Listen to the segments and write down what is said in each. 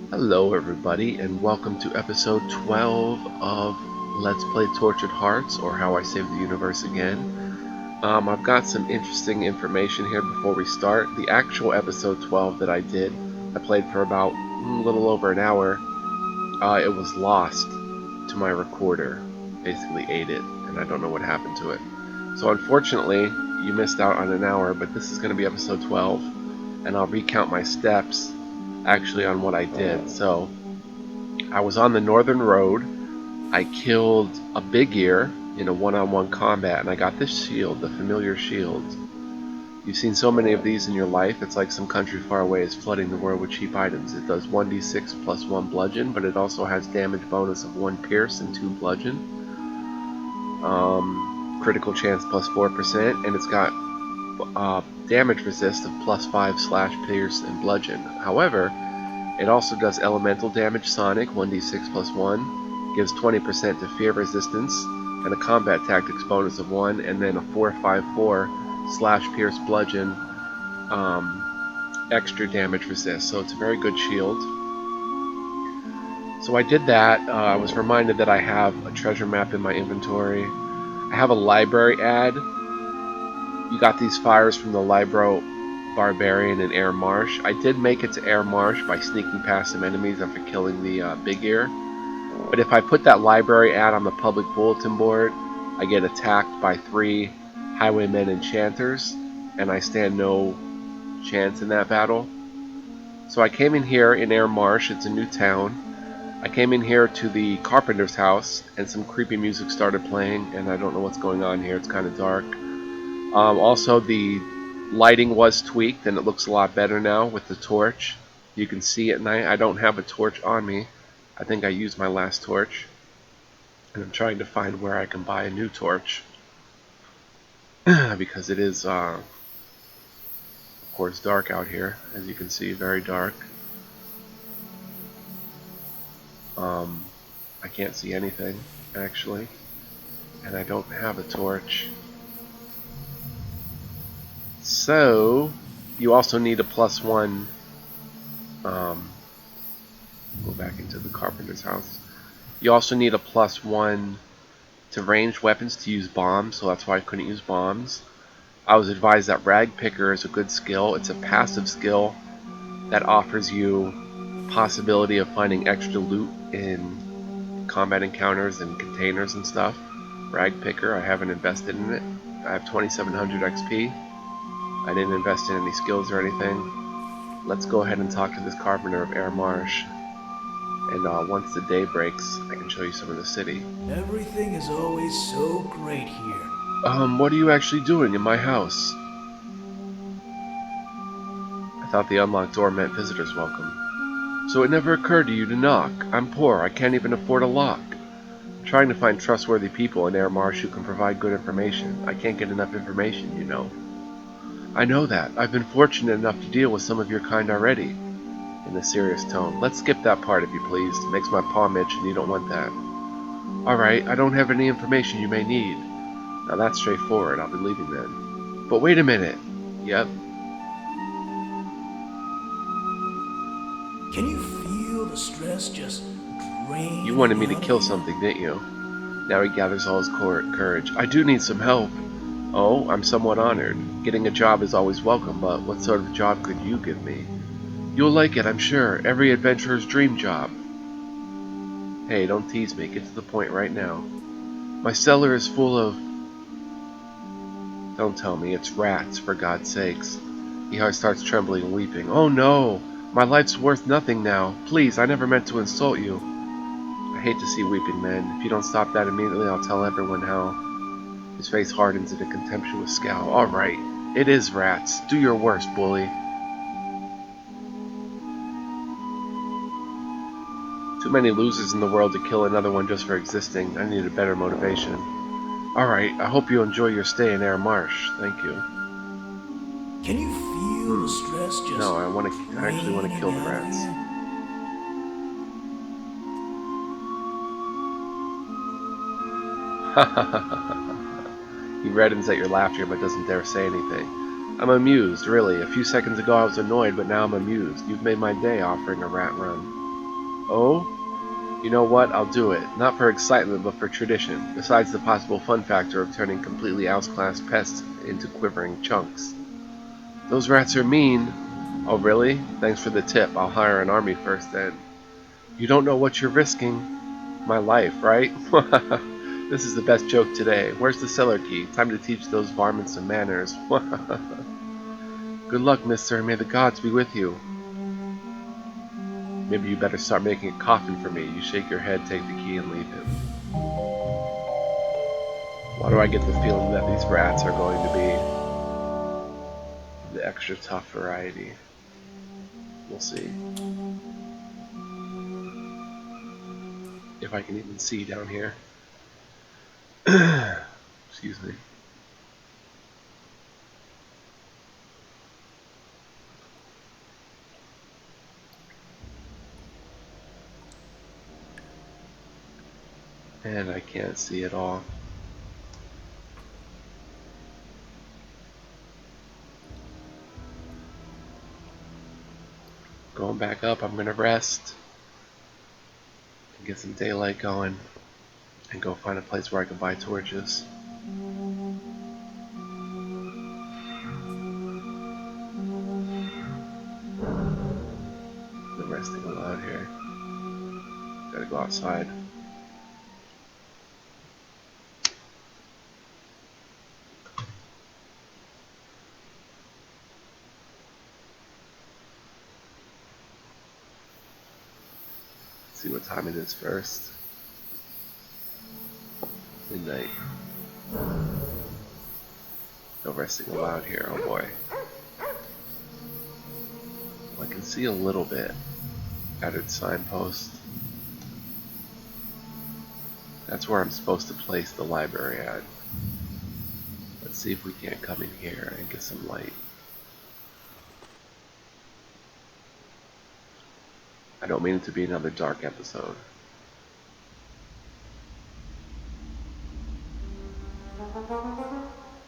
Hello everybody and welcome to episode 12 of Let's Play Tortured Hearts, or How I Saved the Universe Again. I've got some interesting information here before we start. The actual episode 12 that I did, I played for about a little over an hour. It was lost to my recorder, basically ate it, and I don't know what happened to it. So unfortunately, you missed out on an hour, but this is going to be episode 12, and I'll recount my steps actually on what I did. So I was on the northern road. I killed a big ear in a one-on-one combat, and I got this shield, the familiar shield. You've seen so many of these in your life. It's like some country far away is flooding the world with cheap items. It does 1d6 plus 1 bludgeon, but it also has damage bonus of 1 pierce and 2 bludgeon. Critical chance plus 4%, and it's got damage resist of plus 5 slash pierce and bludgeon. However, it also does elemental damage sonic, 1d6 plus 1, gives 20% to fear resistance, and a combat tactics bonus of 1, and then a 4/5/4 slash pierce bludgeon extra damage resist. So it's a very good shield. So I did that. I was reminded that I have a treasure map in my inventory. I have a library ad. You got these fires from the Libro Barbarian in Air Marsh. I did make it to Air Marsh by sneaking past some enemies after killing the big ear. But if I put that library ad on the public bulletin board, I get attacked by 3 highwaymen enchanters, and I stand no chance in that battle. So I came in here in Air Marsh. It's a new town. I came in here to the carpenter's house, and some creepy music started playing, and I don't know what's going on here. It's kind of dark. Also, the lighting was tweaked, and it looks a lot better now with the torch. You can see at night. I don't have a torch on me. I think I used my last torch, and I'm trying to find where I can buy a new torch because it is, of course, dark out here. As you can see, very dark. I can't see anything, actually, and I don't have a torch. So, you also need a +1. Go back into the carpenter's house. You also need a +1 to ranged weapons to use bombs, so that's why I couldn't use bombs. I was advised that Rag Picker is a good skill. It's a passive skill that offers you possibility of finding extra loot in combat encounters and containers and stuff. Rag Picker, I haven't invested in it. I have 2700 XP. I didn't invest in any skills or anything. Let's go ahead and talk to this carpenter of Air Marsh. And once the day breaks, I can show you some of the city. Everything is always so great here. What are you actually doing in my house? I thought the unlocked door meant visitors welcome. So it never occurred to you to knock. I'm poor, I can't even afford a lock. I'm trying to find trustworthy people in Air Marsh who can provide good information. I can't get enough information, you know. I know that. I've been fortunate enough to deal with some of your kind already. In a serious tone. Let's skip that part if you please. It makes my palm itch and you don't want that. Alright, I don't have any information you may need. Now that's straightforward. I'll be leaving then. But wait a minute. Yep. Can you feel the stress just draining You wanted me to out kill of you? something, didn't you? Now he gathers all his courage. I do need some help. Oh, I'm somewhat honored. Getting a job is always welcome, but what sort of job could you give me? You'll like it, I'm sure. Every adventurer's dream job. Hey, don't tease me. Get to the point right now. My cellar is full of... Don't tell me. It's rats, for God's sakes. He starts trembling and weeping. Oh no! My life's worth nothing now. Please, I never meant to insult you. I hate to see weeping men. If you don't stop that immediately, I'll tell everyone how. His face hardens in a contemptuous scowl. Alright, it is rats. Do your worst, bully. Too many losers in the world to kill another one just for existing. I need a better motivation. Alright, I hope you enjoy your stay in Air Marsh. Thank you. Can you feel the stress just No, I actually want to kill the draining out of rats. you? He reddens at your laughter but doesn't dare say anything. I'm amused, really. A few seconds ago I was annoyed, but now I'm amused. You've made my day offering a rat run. Oh? You know what? I'll do it. Not for excitement, but for tradition. Besides the possible fun factor of turning completely outclassed pests into quivering chunks. Those rats are mean. Oh, really? Thanks for the tip. I'll hire an army first then. You don't know what you're risking. My life, right? This is the best joke today. Where's the cellar key? Time to teach those varmints some manners. Good luck, mister. May the gods be with you. Maybe you better start making a coffin for me. You shake your head, take the key, and leave him. Why do I get the feeling that these rats are going to be the extra tough variety? We'll see. If I can even see down here. Excuse me. And I can't see at all. Going back up, I'm gonna rest and get some daylight going and go find a place where I can buy torches. No resting allowed here. Gotta go outside. See what time it is first. Midnight. No resting allowed here, oh boy. Well, I can see a little bit. Added signpost. That's where I'm supposed to place the library at. Let's see if we can't come in here and get some light. I don't mean it to be another dark episode.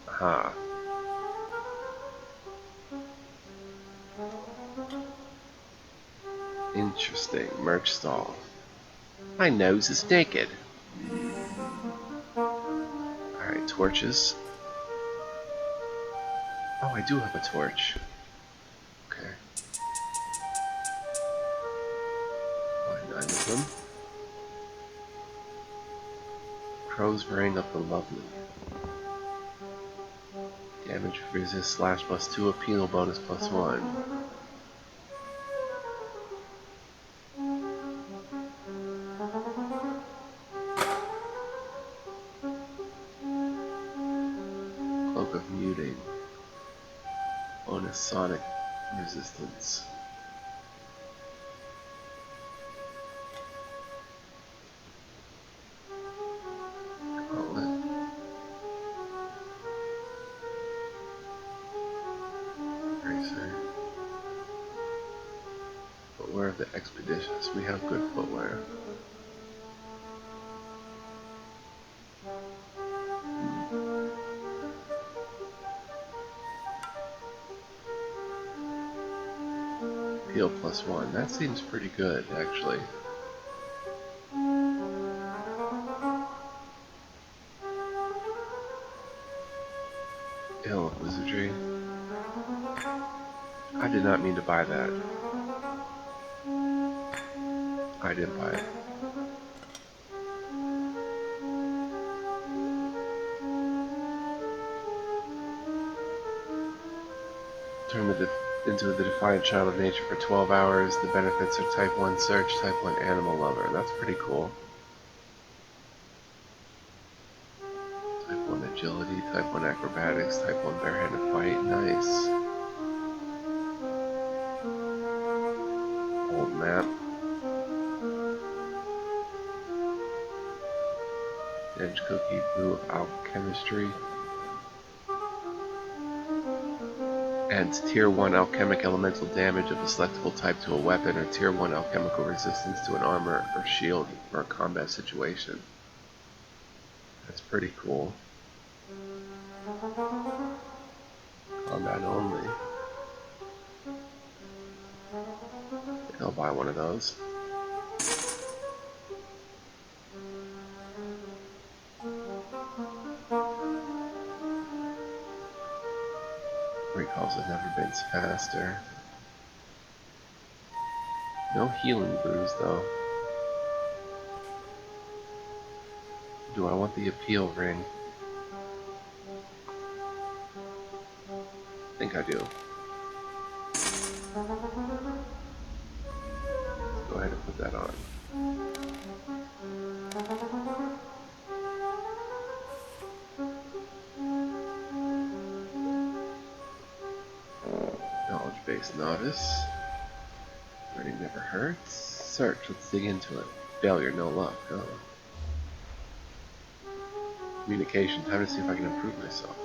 Aha. Interesting. Merch stall. My nose is naked. Alright, torches. Oh, I do have a torch. Okay. Buy 9 of them. Crows bring up the lovely. Damage resist slash +2, appeal bonus +1. Cloak of muting. Bonus sonic resistance. Gauntlet. Racer. Footwear of the expeditious. We have good footwear. Appeal +1. That seems pretty good, actually. Ill of Wizardry. I did not mean to buy that. I didn't buy it. Into the defiant child of nature for 12 hours. The benefits are Type 1 search, Type 1 animal lover. That's pretty cool. Type 1 agility, Type 1 acrobatics, Type 1 barehanded fight. Nice. Old map. Edge cookie, brew of alchemistry. Adds Tier 1 alchemic elemental damage of a selectable type to a weapon, or Tier 1 alchemical resistance to an armor or shield for a combat situation. That's pretty cool. Combat only. I'll buy one of those. Pulse has never been faster. No healing booze, though. Do I want the appeal ring? I think I do. Let's go ahead and put that on. Knowledge-based novice. Learning never hurts. Search, let's dig into it. Failure, no luck. Oh. Communication, time to see if I can improve myself.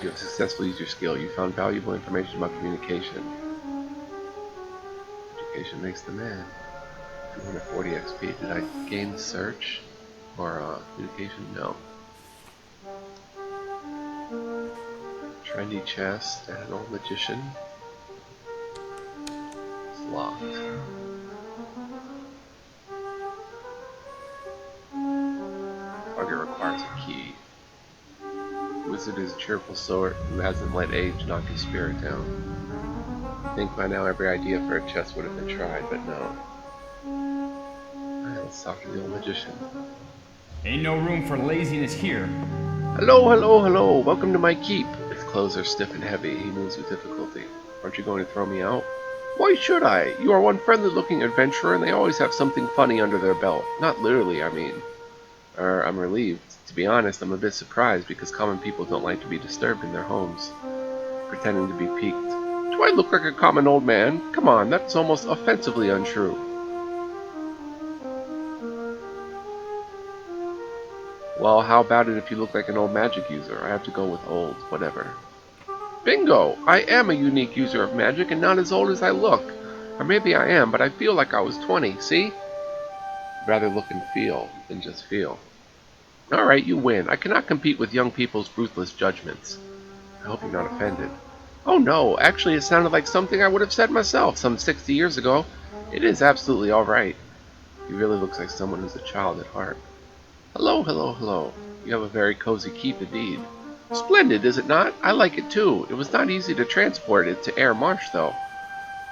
You have successfully used your skill. You found valuable information about communication. Education makes the man. 240 XP. Did I gain search? Or communication? No. Trendy chest and an old magician. It's locked. Target requires a key. Wizard is a cheerful sort who hasn't let age knock his spirit down. I think by now every idea for a chest would have been tried, but no. Alright, let's talk to the old magician. Ain't no room for laziness here. Hello, hello, hello. Welcome to my keep. His clothes are stiff and heavy. He moves with difficulty. Aren't you going to throw me out? Why should I? You are one friendly-looking adventurer, and they always have something funny under their belt. Not literally, I mean. I'm relieved. To be honest, I'm a bit surprised because common people don't like to be disturbed in their homes. Pretending to be piqued. Do I look like a common old man? Come on, that's almost offensively untrue. Well, how about it if you look like an old magic user? I have to go with old, whatever. Bingo! I am a unique user of magic and not as old as I look. Or maybe I am, but I feel like I was 20, see? I'd rather look and feel than just feel. Alright, you win. I cannot compete with young people's ruthless judgments. I hope you're not offended. Oh no, actually it sounded like something I would have said myself some 60 years ago. It is absolutely alright. He really looks like someone who's a child at heart. Hello, hello, hello. You have a very cozy keep indeed. Splendid, is it not? I like it too. It was not easy to transport it to Air Marsh, though.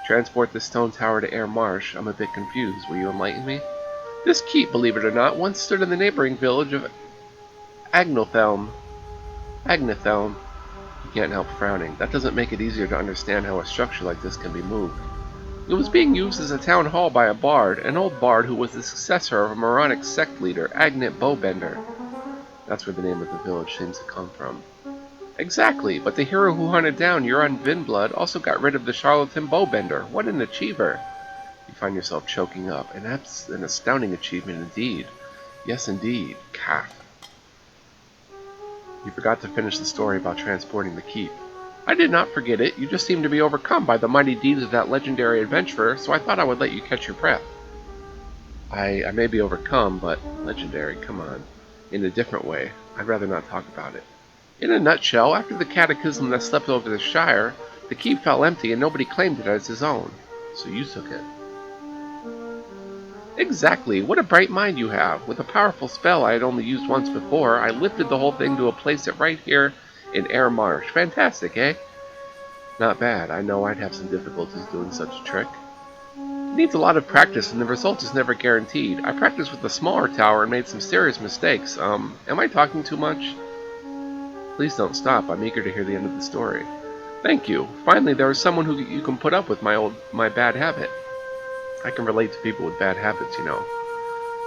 Transport the stone tower to Air Marsh? I'm a bit confused. Will you enlighten me? This keep, believe it or not, once stood in the neighboring village of Agnothelm. Agnothelm. You can't help frowning. That doesn't make it easier to understand how a structure like this can be moved. It was being used as a town hall by a bard, an old bard who was the successor of a moronic sect leader, Agnet Bowbender. That's where the name of the village seems to come from. Exactly, but the hero who hunted down Euron Vinblood also got rid of the charlatan Bowbender. What an achiever! You find yourself choking up, and that's an astounding achievement indeed. Yes, indeed. Calf. You forgot to finish the story about transporting the keep. I did not forget it. You just seemed to be overcome by the mighty deeds of that legendary adventurer, so I thought I would let you catch your breath. I may be overcome, but legendary, come on. In a different way. I'd rather not talk about it. In a nutshell, after the cataclysm that swept over the Shire, the keep fell empty and nobody claimed it as his own. So you took it. Exactly. What a bright mind you have. With a powerful spell I had only used once before, I lifted the whole thing to a place it right here in Air Marsh. Fantastic, eh? Not bad. I know I'd have some difficulties doing such a trick. It needs a lot of practice, and the result is never guaranteed. I practiced with the smaller tower and made some serious mistakes. Am I talking too much? Please don't stop. I'm eager to hear the end of the story. Thank you. Finally, there is someone who you can put up with my bad habit. I can relate to people with bad habits, you know.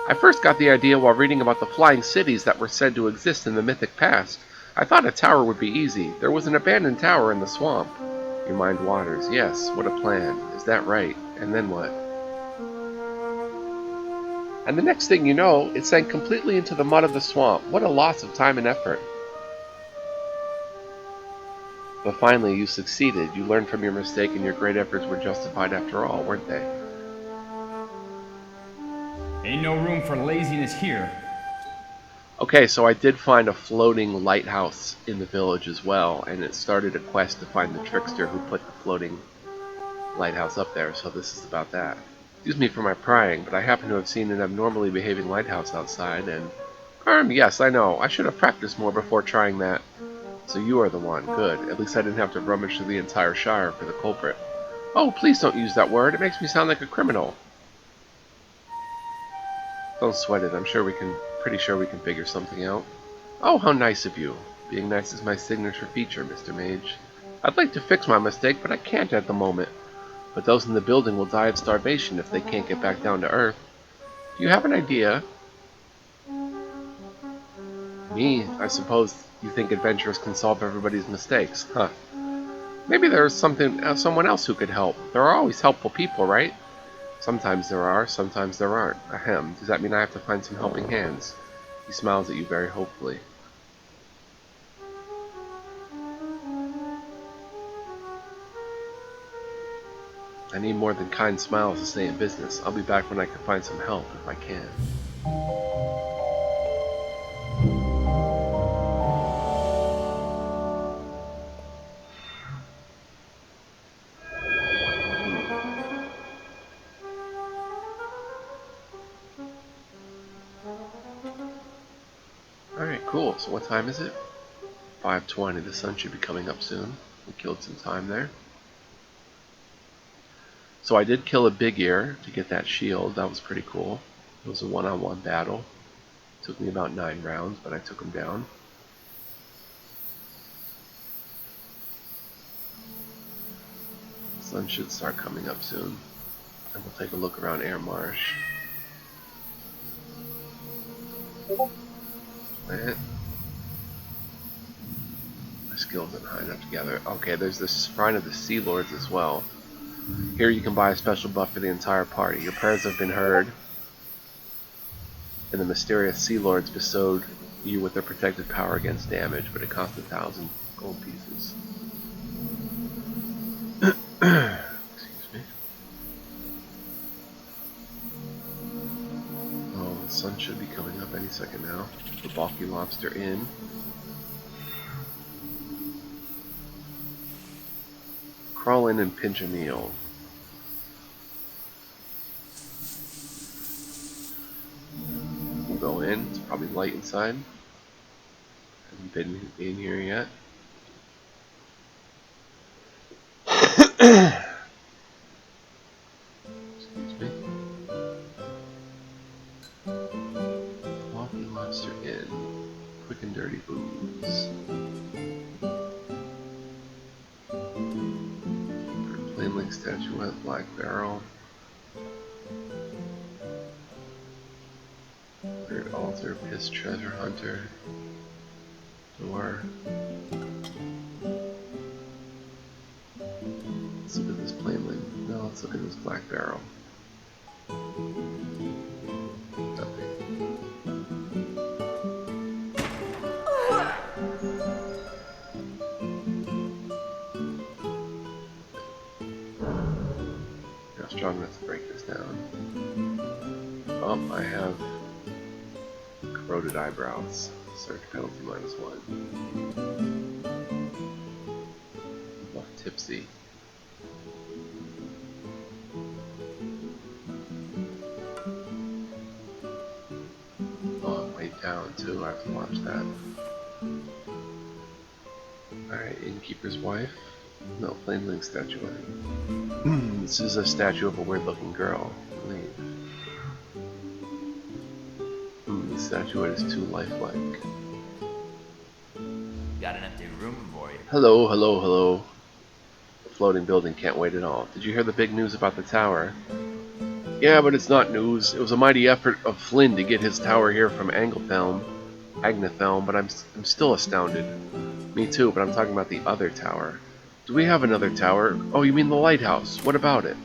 I first got the idea while reading about the flying cities that were said to exist in the mythic past. I thought a tower would be easy. There was an abandoned tower in the swamp. Your mind wanders. Yes, what a plan. Is that right? And then what? And the next thing you know, it sank completely into the mud of the swamp. What a loss of time and effort. But finally, you succeeded. You learned from your mistake and your great efforts were justified after all, weren't they? Ain't no room for laziness here. Okay, so I did find a floating lighthouse in the village as well, and it started a quest to find the trickster who put the floating lighthouse up there, so this is about that. Excuse me for my prying, but I happen to have seen an abnormally behaving lighthouse outside, and... yes, I know. I should have practiced more before trying that. So you are the one. Good. At least I didn't have to rummage through the entire Shire for the culprit. Oh, please don't use that word. It makes me sound like a criminal. Don't sweat it. Pretty sure we can figure something out. Oh, how nice of you. Being nice is my signature feature, Mr. Mage. I'd like to fix my mistake, but I can't at the moment. But those in the building will die of starvation if they can't get back down to Earth. Do you have an idea? Me, I suppose you think adventurers can solve everybody's mistakes, huh? Maybe there's someone else who could help. There are always helpful people, right? Sometimes there are, sometimes there aren't. Ahem. Does that mean I have to find some helping hands? He smiles at you very hopefully. I need more than kind smiles to stay in business. I'll be back when I can find some help, if I can. Alright, cool. So what time is it? 5:20. The sun should be coming up soon. We killed some time there. So I did kill a big ear to get that shield. That was pretty cool. It was a one-on-one battle. It took me about 9 rounds, but I took him down. The sun should start coming up soon. And we'll take a look around Air Marsh. Plant. My skills aren't high enough together. Okay, there's the Shrine of the Sea Lords as well. Here you can buy a special buff for the entire party. Your prayers have been heard, and the mysterious Sea Lords bestowed you with their protective power against damage, but it cost 1,000 gold pieces. Excuse me. Oh, the sun should be coming up any second now. The Balky Lobster Inn. Crawl in and pinch a meal. We'll go in. It's probably light inside. Haven't been in here yet. Excuse me. Balky Lobster Inn. Quick and dirty booze. Plainlink Statuette, Black Barrel. Weird Altar, Piss Treasure Hunter. Door. Let's look at this Plainlink. No, let's look at this Black Barrel. Nothing. Not strong enough to break this down. Oh, I have corroded eyebrows. Search penalty -1. Buff tipsy. Oh, I'm way down too. I have to watch that. Alright, Innkeeper's Wife. No, Plainlink Statuette. This is a statue of a weird looking girl. The statuette is too lifelike. Got an empty room for you. Hello, hello, hello. The floating building can't wait at all. Did you hear the big news about the tower? Yeah, but it's not news. It was a mighty effort of Flynn to get his tower here from Agnethelm, but I'm still astounded. Me too, but I'm talking about the other tower. Do we have another tower? Oh, you mean the lighthouse? What about it?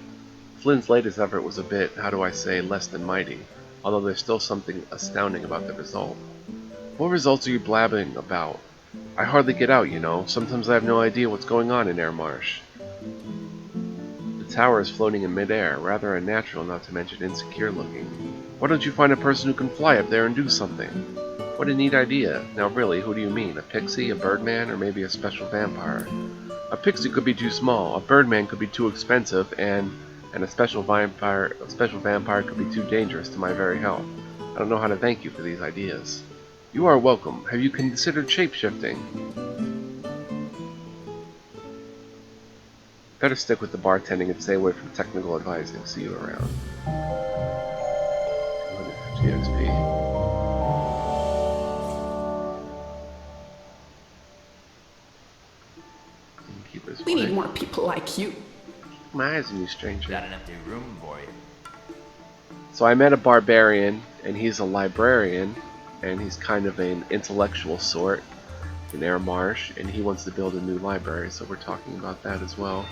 Flynn's latest effort was a bit, how do I say, less than mighty, although there's still something astounding about the result. What results are you blabbing about? I hardly get out, you know. Sometimes I have no idea what's going on in Air Marsh. The tower is floating in midair, rather unnatural, not to mention insecure looking. Why don't you find a person who can fly up there and do something? What a neat idea. Now really, who do you mean? A pixie, a birdman, or maybe a special vampire? A pixie could be too small, a birdman could be too expensive, and a special vampire could be too dangerous to my very health. I don't know how to thank you for these ideas. You are welcome. Have you considered shapeshifting? Better stick with the bartending and stay away from technical advising. See you around. 250 XP. Keepers We need way. more people like you. Keep my eyes on you, stranger. Got an empty room for you. So I met a barbarian, and he's a librarian, and he's kind of an intellectual sort in Air Marsh, and he wants to build a new library, so we're talking about that as well.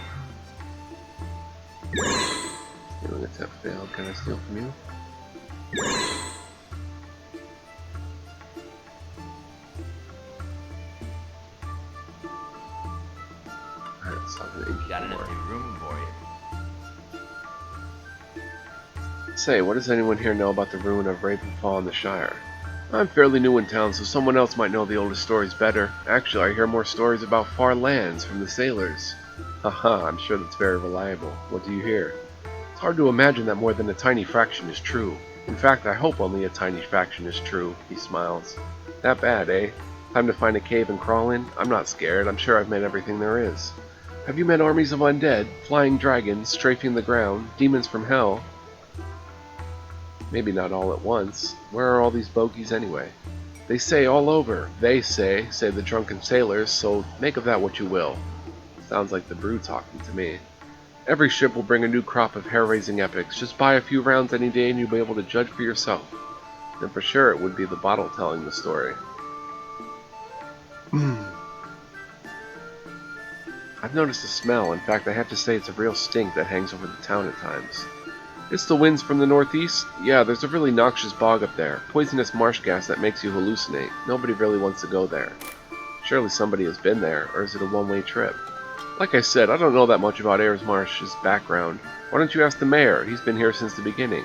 Stealing attempt failed. Can I steal from you? Alright, so I'm gonna Got an more. empty room for you. Say, what does anyone here know about the ruin of Ravenfall in the Shire? I'm fairly new in town, so someone else might know the oldest stories better. Actually, I hear more stories about far lands from the sailors. Haha, I'm sure that's very reliable. What do you hear? It's hard to imagine that more than a tiny fraction is true. In fact, I hope only a tiny fraction is true, he smiles. That bad, eh? Time to find a cave and crawl in? I'm not scared, I'm sure I've met everything there is. Have you met armies of undead, flying dragons, strafing the ground, demons from hell? Maybe not all at once. Where are all these bogies anyway? They say all over. They say the drunken sailors, so make of that what you will. Sounds like the brew talking to me. Every ship will bring a new crop of hair-raising epics. Just buy a few rounds any day and you'll be able to judge for yourself. And for sure it would be the bottle telling the story. I've noticed a smell. In fact, I have to say it's a real stink that hangs over the town at times. It's the winds from the northeast? Yeah, there's a really noxious bog up there. Poisonous marsh gas that makes you hallucinate. Nobody really wants to go there. Surely somebody has been there, or is it a one-way trip? Like I said, I don't know that much about Ayers Marsh's background. Why don't you ask the mayor? He's been here since the beginning.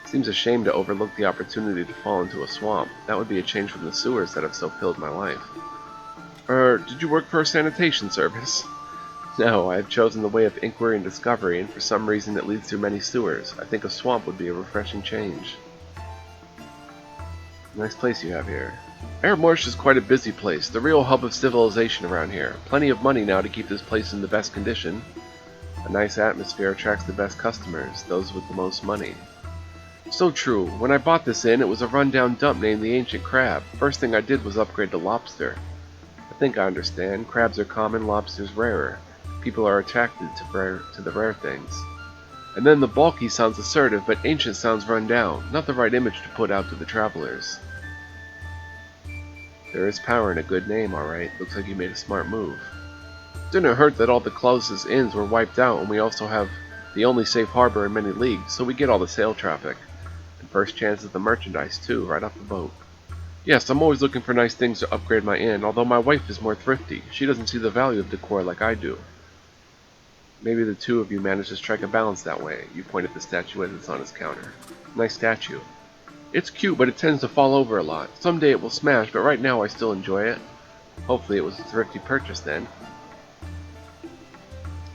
Seems a shame to overlook the opportunity to fall into a swamp. That would be a change from the sewers that have so filled my life. Did you work for a sanitation service? No, I have chosen the way of inquiry and discovery, and for some reason it leads through many sewers. I think a swamp would be a refreshing change. Nice place you have here. Air Marsh is quite a busy place, the real hub of civilization around here. Plenty of money now to keep this place in the best condition. A nice atmosphere attracts the best customers, those with the most money. So true. When I bought this inn, it was a rundown dump named the Ancient Crab. First thing I did was upgrade to lobster. I think I understand. Crabs are common, lobsters rarer. People are attracted to the rare things. And then the bulky sounds assertive, but ancient sounds run down. Not the right image to put out to the travelers. There is power in a good name, alright. Looks like you made a smart move. Didn't hurt that all the closest inns were wiped out, and we also have the only safe harbor in many leagues, so we get all the sail traffic. And first chance at the merchandise, too, right off the boat. Yes, I'm always looking for nice things to upgrade my inn, although my wife is more thrifty. She doesn't see the value of decor like I do. Maybe the two of you manage to strike a balance that way. You point at the statuette that's on his counter. Nice statue. It's cute, but it tends to fall over a lot. Someday it will smash, but right now I still enjoy it. Hopefully it was a thrifty purchase then.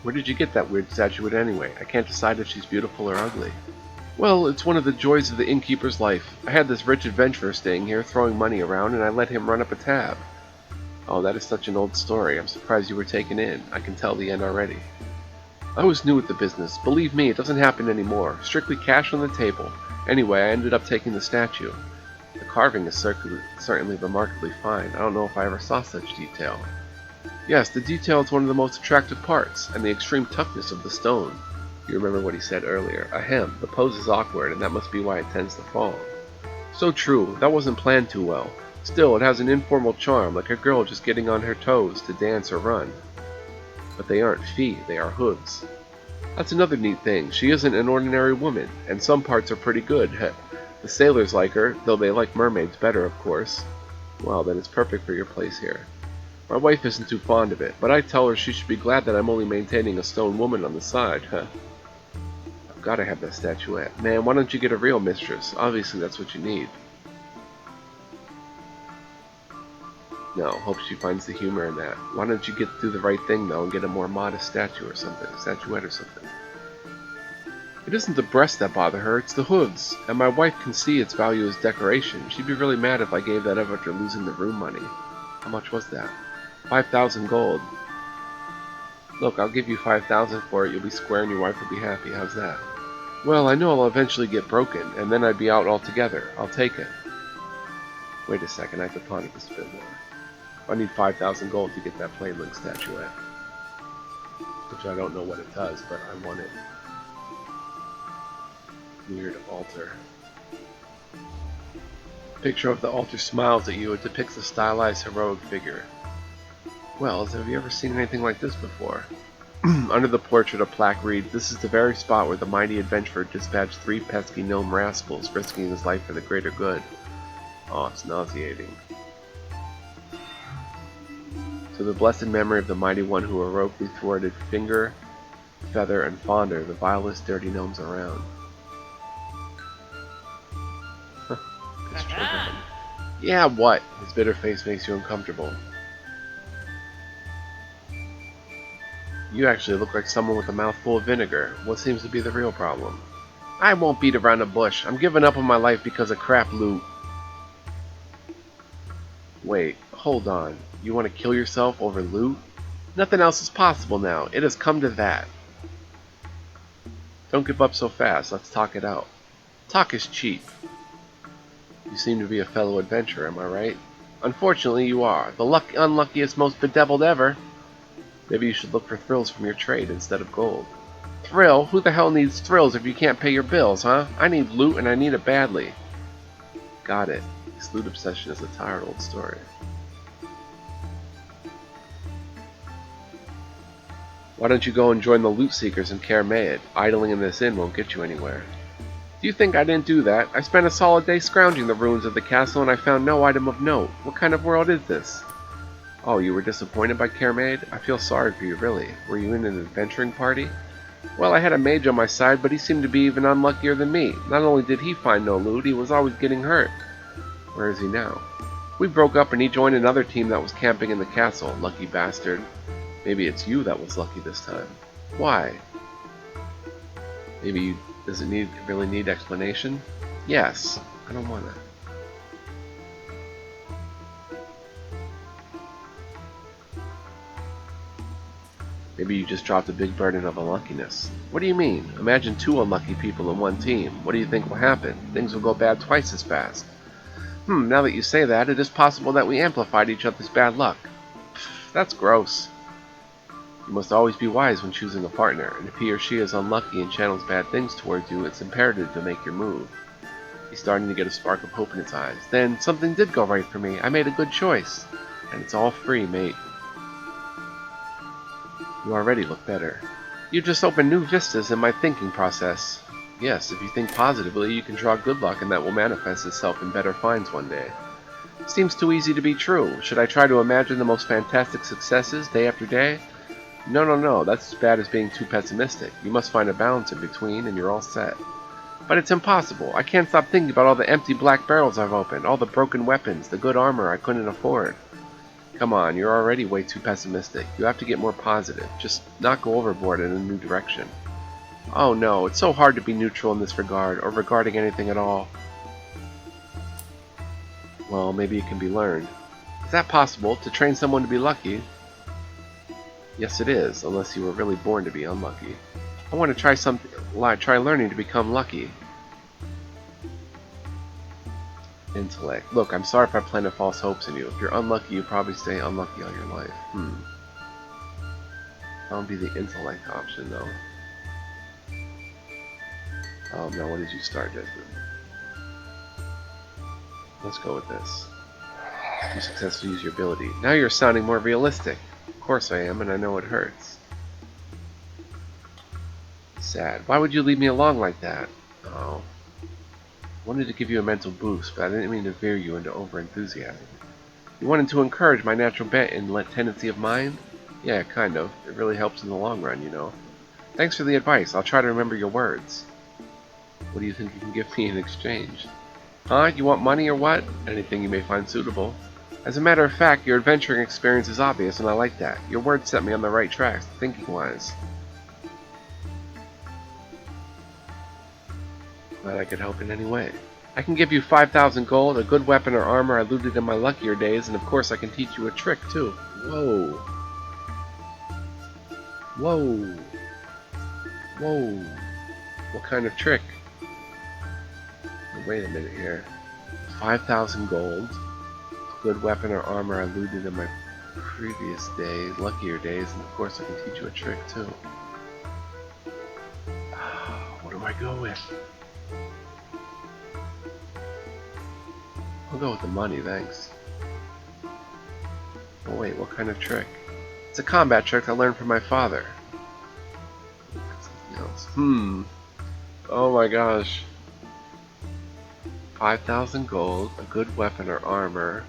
Where did you get that weird statuette anyway? I can't decide if she's beautiful or ugly. Well, it's one of the joys of the innkeeper's life. I had this rich adventurer staying here, throwing money around, and I let him run up a tab. Oh, that is such an old story. I'm surprised you were taken in. I can tell the end already. I was new at the business. Believe me, it doesn't happen anymore. Strictly cash on the table. Anyway, I ended up taking the statue. The carving is certainly remarkably fine. I don't know if I ever saw such detail. Yes, the detail is one of the most attractive parts, and the extreme toughness of the stone. You remember what he said earlier. Ahem, the pose is awkward, and that must be why it tends to fall. So true, that wasn't planned too well. Still, it has an informal charm, like a girl just getting on her toes to dance or run. But they aren't feet, they are hooves. That's another neat thing. She isn't an ordinary woman, and some parts are pretty good. The sailors like her, though they like mermaids better, of course. Well, then it's perfect for your place here. My wife isn't too fond of it, but I tell her she should be glad that I'm only maintaining a stone woman on the side, I've gotta have that statuette. Man, why don't you get a real mistress? Obviously that's what you need. No, hope she finds the humor in that. Why don't you do the right thing, though, and get a more modest statuette or something? It isn't the breasts that bother her, it's the hooves, and my wife can see its value as decoration. She'd be really mad if I gave that up after losing the room money. How much was that? 5,000 gold. Look, I'll give you 5,000 for it, you'll be square and your wife will be happy. How's that? Well, I know I'll eventually get broken, and then I'd be out altogether. I'll take it. Wait a second, I have to ponder this a bit more. I need 5,000 gold to get that plain link statuette. Which I don't know what it does, but I want it. Weird altar. Picture of the altar smiles at you. It depicts a stylized heroic figure. Wells, have you ever seen anything like this before? Under the portrait, a plaque reads, "This is the very spot where the mighty adventurer dispatched 3 pesky gnome rascals, risking his life for the greater good." Oh, it's nauseating. To the blessed memory of the mighty one who heroically thwarted Finger, Feather, and Fonder, the vilest dirty gnomes around. It's children. Yeah, what? His bitter face makes you uncomfortable. You actually look like someone with a mouthful of vinegar. What seems to be the real problem? I won't beat around the bush. I'm giving up on my life because of crap loot. Wait, hold on. You want to kill yourself over loot? Nothing else is possible now. It has come to that. Don't give up so fast. Let's talk it out. Talk is cheap. You seem to be a fellow adventurer, am I right? Unfortunately, you are. The unluckiest, most bedeviled ever. Maybe you should look for thrills from your trade instead of gold. Thrill? Who the hell needs thrills if you can't pay your bills, huh? I need loot and I need it badly. Got it. This loot obsession is a tired old story. Why don't you go and join the loot seekers in Kaer Maed? Idling in this inn won't get you anywhere. Do you think I didn't do that? I spent a solid day scrounging the ruins of the castle and I found no item of note. What kind of world is this? Oh, you were disappointed by Kaer Maed? I feel sorry for you, really. Were you in an adventuring party? Well, I had a mage on my side, but he seemed to be even unluckier than me. Not only did he find no loot, he was always getting hurt. Where is he now? We broke up and he joined another team that was camping in the castle. Lucky bastard. Maybe it's you that was lucky this time. Why? Maybe does it really need explanation? Yes. I don't want to. Maybe you just dropped a big burden of unluckiness. What do you mean? Imagine 2 unlucky people in one team. What do you think will happen? Things will go bad twice as fast. Now that you say that, it is possible that we amplified each other's bad luck. Pfft, that's gross. You must always be wise when choosing a partner, and if he or she is unlucky and channels bad things towards you, it's imperative to make your move. He's starting to get a spark of hope in his eyes. Then, something did go right for me. I made a good choice. And it's all free, mate. You already look better. You just opened new vistas in my thinking process. Yes, if you think positively, you can draw good luck and that will manifest itself in better finds one day. Seems too easy to be true. Should I try to imagine the most fantastic successes day after day? No, that's as bad as being too pessimistic. You must find a balance in between and you're all set. But it's impossible. I can't stop thinking about all the empty black barrels I've opened, all the broken weapons, the good armor I couldn't afford. Come on, you're already way too pessimistic. You have to get more positive. Just not go overboard in a new direction. Oh no, it's so hard to be neutral in this regard, or regarding anything at all. Well, maybe it can be learned. Is that possible, to train someone to be lucky? Yes, it is, unless you were really born to be unlucky. I want to try learning to become lucky. Intellect. Look, I'm sorry if I planted false hopes in you. If you're unlucky, you probably stay unlucky all your life. That would be the intellect option, though. Now what did you start, Desmond? Let's go with this. You successfully use your ability. Now you're sounding more realistic. Of course I am, and I know it hurts. Sad. Why would you leave me along like that? Oh. I wanted to give you a mental boost, but I didn't mean to veer you into over-enthusiasm. You wanted to encourage my natural bent and tendency of mind? Yeah, kind of. It really helps in the long run, you know. Thanks for the advice. I'll try to remember your words. What do you think you can give me in exchange? Huh? You want money or what? Anything you may find suitable. As a matter of fact, your adventuring experience is obvious, and I like that. Your words set me on the right tracks, thinking-wise. Glad I could help in any way. I can give you 5,000 gold, a good weapon or armor I looted in my luckier days, and of course I can teach you a trick too. Whoa. Whoa. Whoa. What kind of trick? Wait a minute here. 5,000 gold, a good weapon or armor I looted in my previous days, luckier days, and of course I can teach you a trick too. What do I go with? I'll go with the money, thanks. Oh wait, what kind of trick? It's a combat trick I learned from my father. Something else. Oh my gosh. 5,000 gold, a good weapon or armor,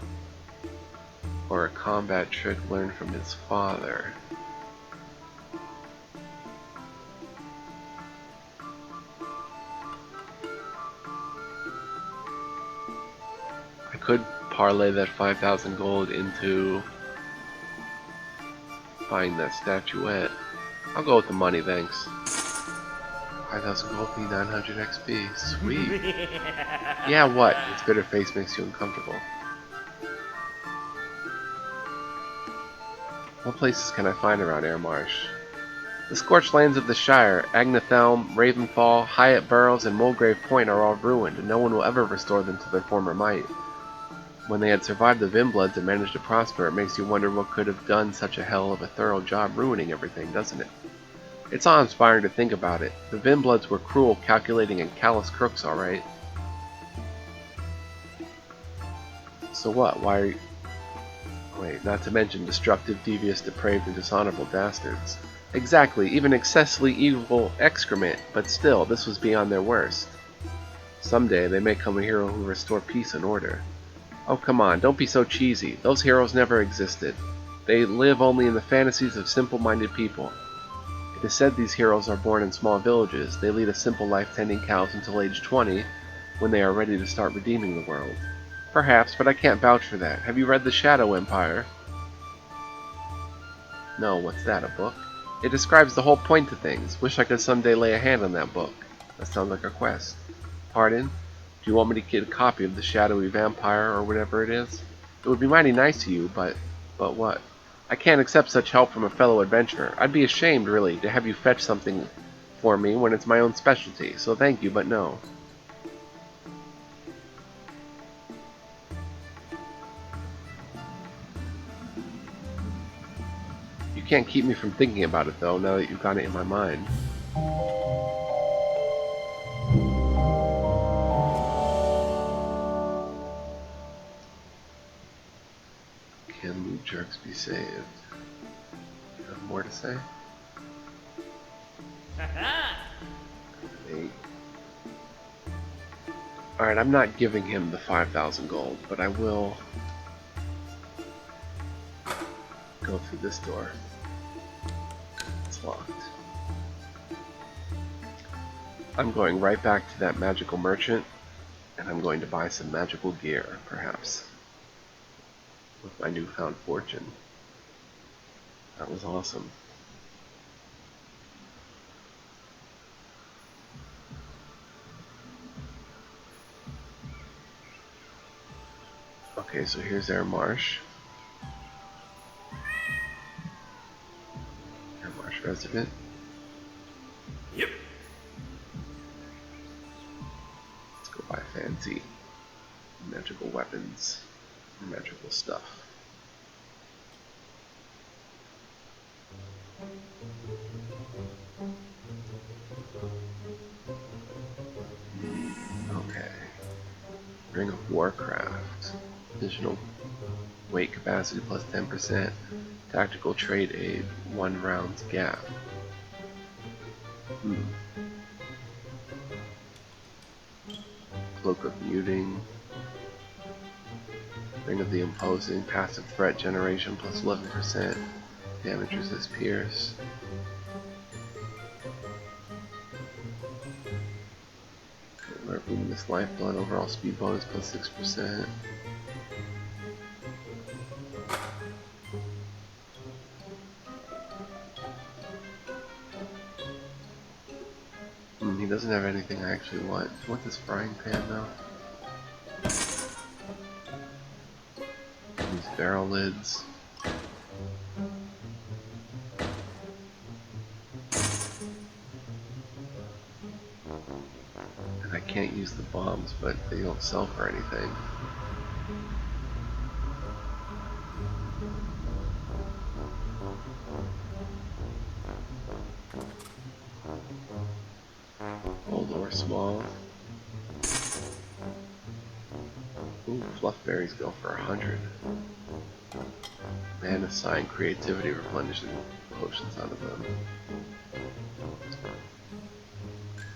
or a combat trick learned from his father. I could parlay that 5,000 gold into buying that statuette. I'll go with the money, thanks. 5,000 gold be 900 XP. Sweet. Yeah, what? Its bitter face makes you uncomfortable. What places can I find around Airmarsh? The scorched lands of the Shire, Agnathelm, Ravenfall, Hyatt Burrows, and Mulgrave Point are all ruined, and no one will ever restore them to their former might. When they had survived the Vinbloods and managed to prosper, it makes you wonder what could have done such a hell of a thorough job ruining everything, doesn't it? It's awe-inspiring to think about it. The Vinbloods were cruel, calculating, and callous crooks, alright. So what? Why are you... Wait, not to mention destructive, devious, depraved, and dishonorable dastards. Exactly, even excessively evil excrement, but still, this was beyond their worst. Someday, they may come a hero who will restore peace and order. Oh come on, don't be so cheesy. Those heroes never existed. They live only in the fantasies of simple-minded people. It is said these heroes are born in small villages. They lead a simple life tending cows until age 20, when they are ready to start redeeming the world. Perhaps, but I can't vouch for that. Have you read The Shadow Empire? No, what's that, a book? It describes the whole point to things. Wish I could someday lay a hand on that book. That sounds like a quest. Pardon? Do you want me to get a copy of The Shadowy Vampire or whatever it is? It would be mighty nice to you, but what? I can't accept such help from a fellow adventurer. I'd be ashamed, really, to have you fetch something for me when it's my own specialty, so thank you, but no. You can't keep me from thinking about it, though, now that you've got it in my mind. Can lewd jerks be saved? You have more to say? 8. Alright, I'm not giving him the 5,000 gold, but I will go through this door. It's locked. I'm going right back to that magical merchant, and I'm going to buy some magical gear, perhaps, with my newfound fortune. That was awesome. Okay, so here's Airmarsh. Airmarsh resident. Yep. Let's go buy fancy magical weapons and magical stuff. Okay. Ring of Warcraft. Additional weight capacity plus 10%. Tactical trade aid, 1 round's gap. Cloak of Muting. Ring of the Imposing, passive threat generation plus 11%. Damage resist pierce. Luminous Lifeblood, overall speed bonus plus 6%. He doesn't have anything I actually want. Do you want this frying pan though? These barrel lids. And I can't use the bombs, but they don't sell for anything. Old or small. Ooh, fluff berries go for 100. Man assigned creativity replenishing potions out of them.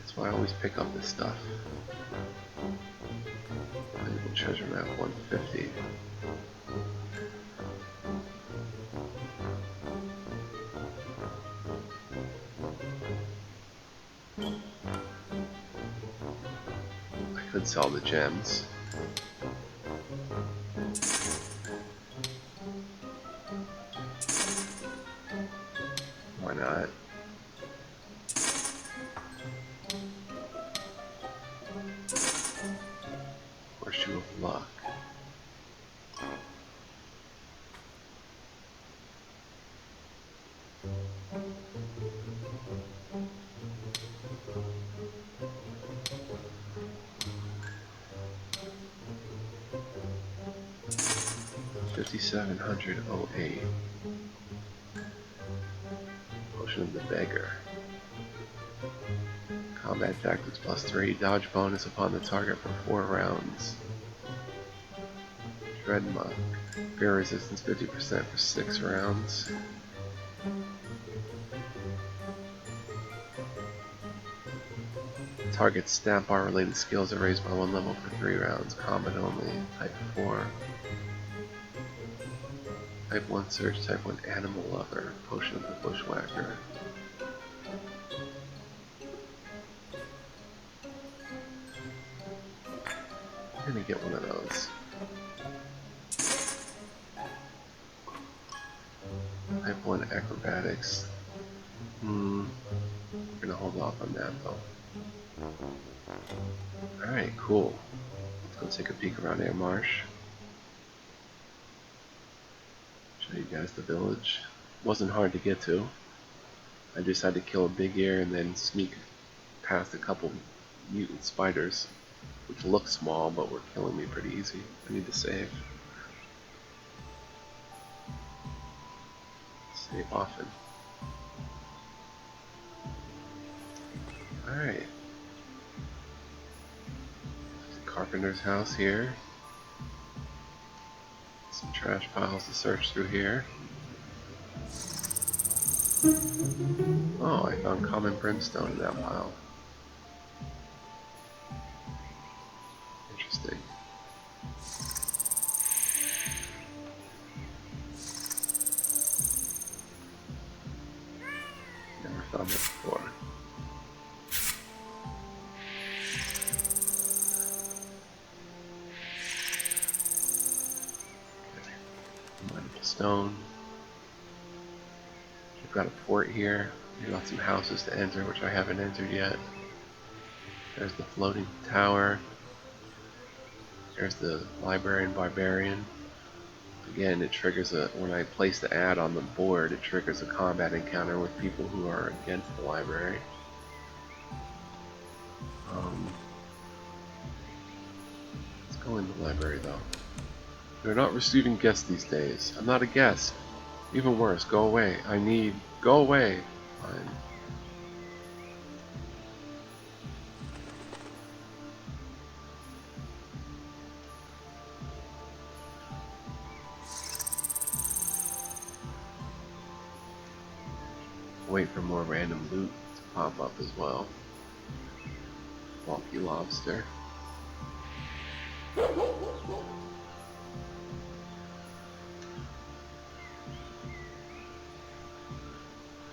That's why I always pick up this stuff. Valuable treasure map 150. I could sell the gems. Why not? Horseshoe of luck. $5,708. Potion of the Beggar. Combat tactics +3. Dodge bonus upon the target for 4 rounds. Dread Monk. Fear resistance 50% for 6 rounds. Target stat bar related skills are raised by 1 level for 3 rounds. Combat only. Type 4. Type 1 Search. Type 1 Animal Lover. Potion of the Bushwhacker. I'm gonna get one of those. Type 1 Acrobatics. We're gonna hold off on that though. Alright, cool. Let's go take a peek around Air Marsh. Show you guys the village. Wasn't hard to get to. I just had to kill a big ear and then sneak past a couple mutant spiders, which look small but were killing me pretty easy. I need to save. Save often. Alright. Carpenter's house here. Some trash piles to search through here. Oh, I found common brimstone in that pile. Interesting. Never found that before. Mineable stone. We've got a fort here. We've got some houses to enter, which I haven't entered yet. There's the floating tower. There's the library and barbarian. Again, it triggers when I place the ad on the board, it triggers a combat encounter with people who are against the library. Let's go in the library though. They're not receiving guests these days. I'm not a guest. Even worse, go away. Go away. Fine. Wait for more random loot to pop up as well. Bulky lobster.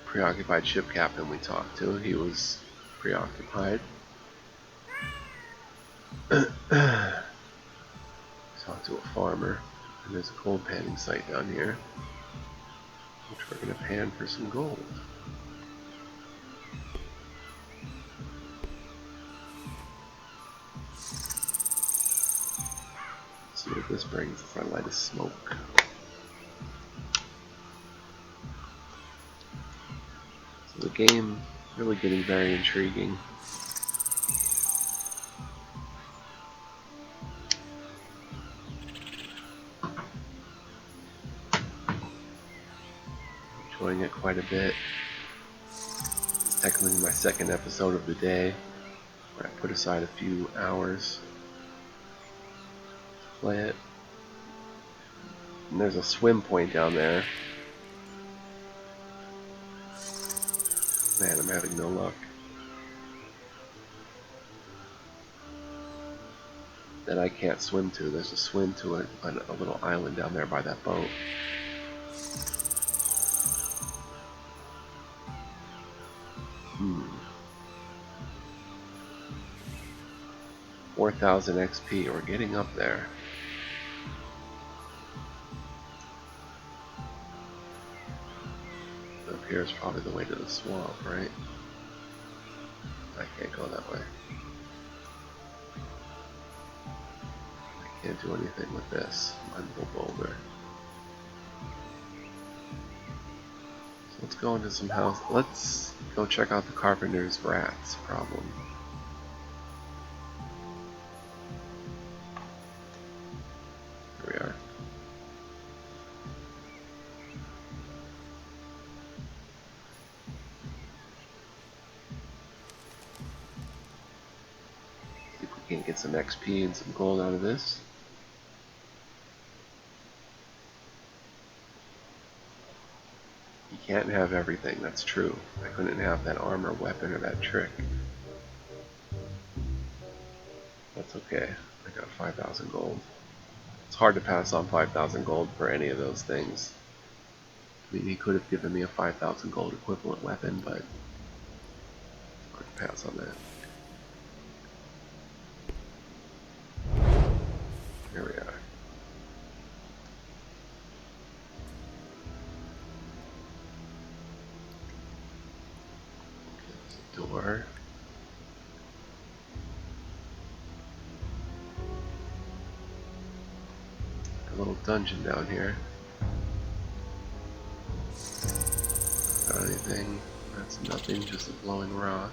Preoccupied ship captain we talked to. He was preoccupied. Talked to a farmer. And there's a gold panning site down here, which we're going to pan for some gold. See what this brings if I light a smoke. So the game really getting very intriguing. Enjoying it quite a bit. It's technically my second episode of the day, where I put aside a few hours to play it. And there's a swim point down there. Man, I'm having no luck. That I can't swim to. There's a swim to a little island down there by that boat. 4,000 XP. We're getting up there. Up here is probably the way to the swamp, right? I can't go that way. I can't do anything with this. My little boulder. So let's go into some house. Let's go check out the carpenter's rats problem. Here we are. See if we can get some XP and some gold out of this. You can't have everything, that's true. I couldn't have that armor, weapon, or that trick. That's okay. I got 5,000 gold. It's hard to pass on 5,000 gold for any of those things. I mean, he could have given me a 5,000 gold equivalent weapon, but it's hard to pass on that. Here we are. There's a door. A little dungeon down here. Got anything? That's nothing, just a glowing rock.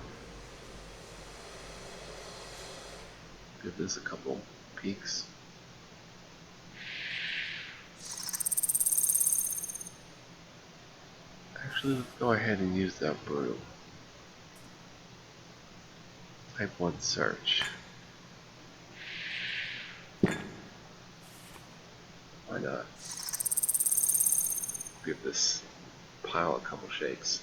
Give this a couple peeks. Actually, let's go ahead and use that brew. Type 1 search. Why not? Give this pile a couple shakes.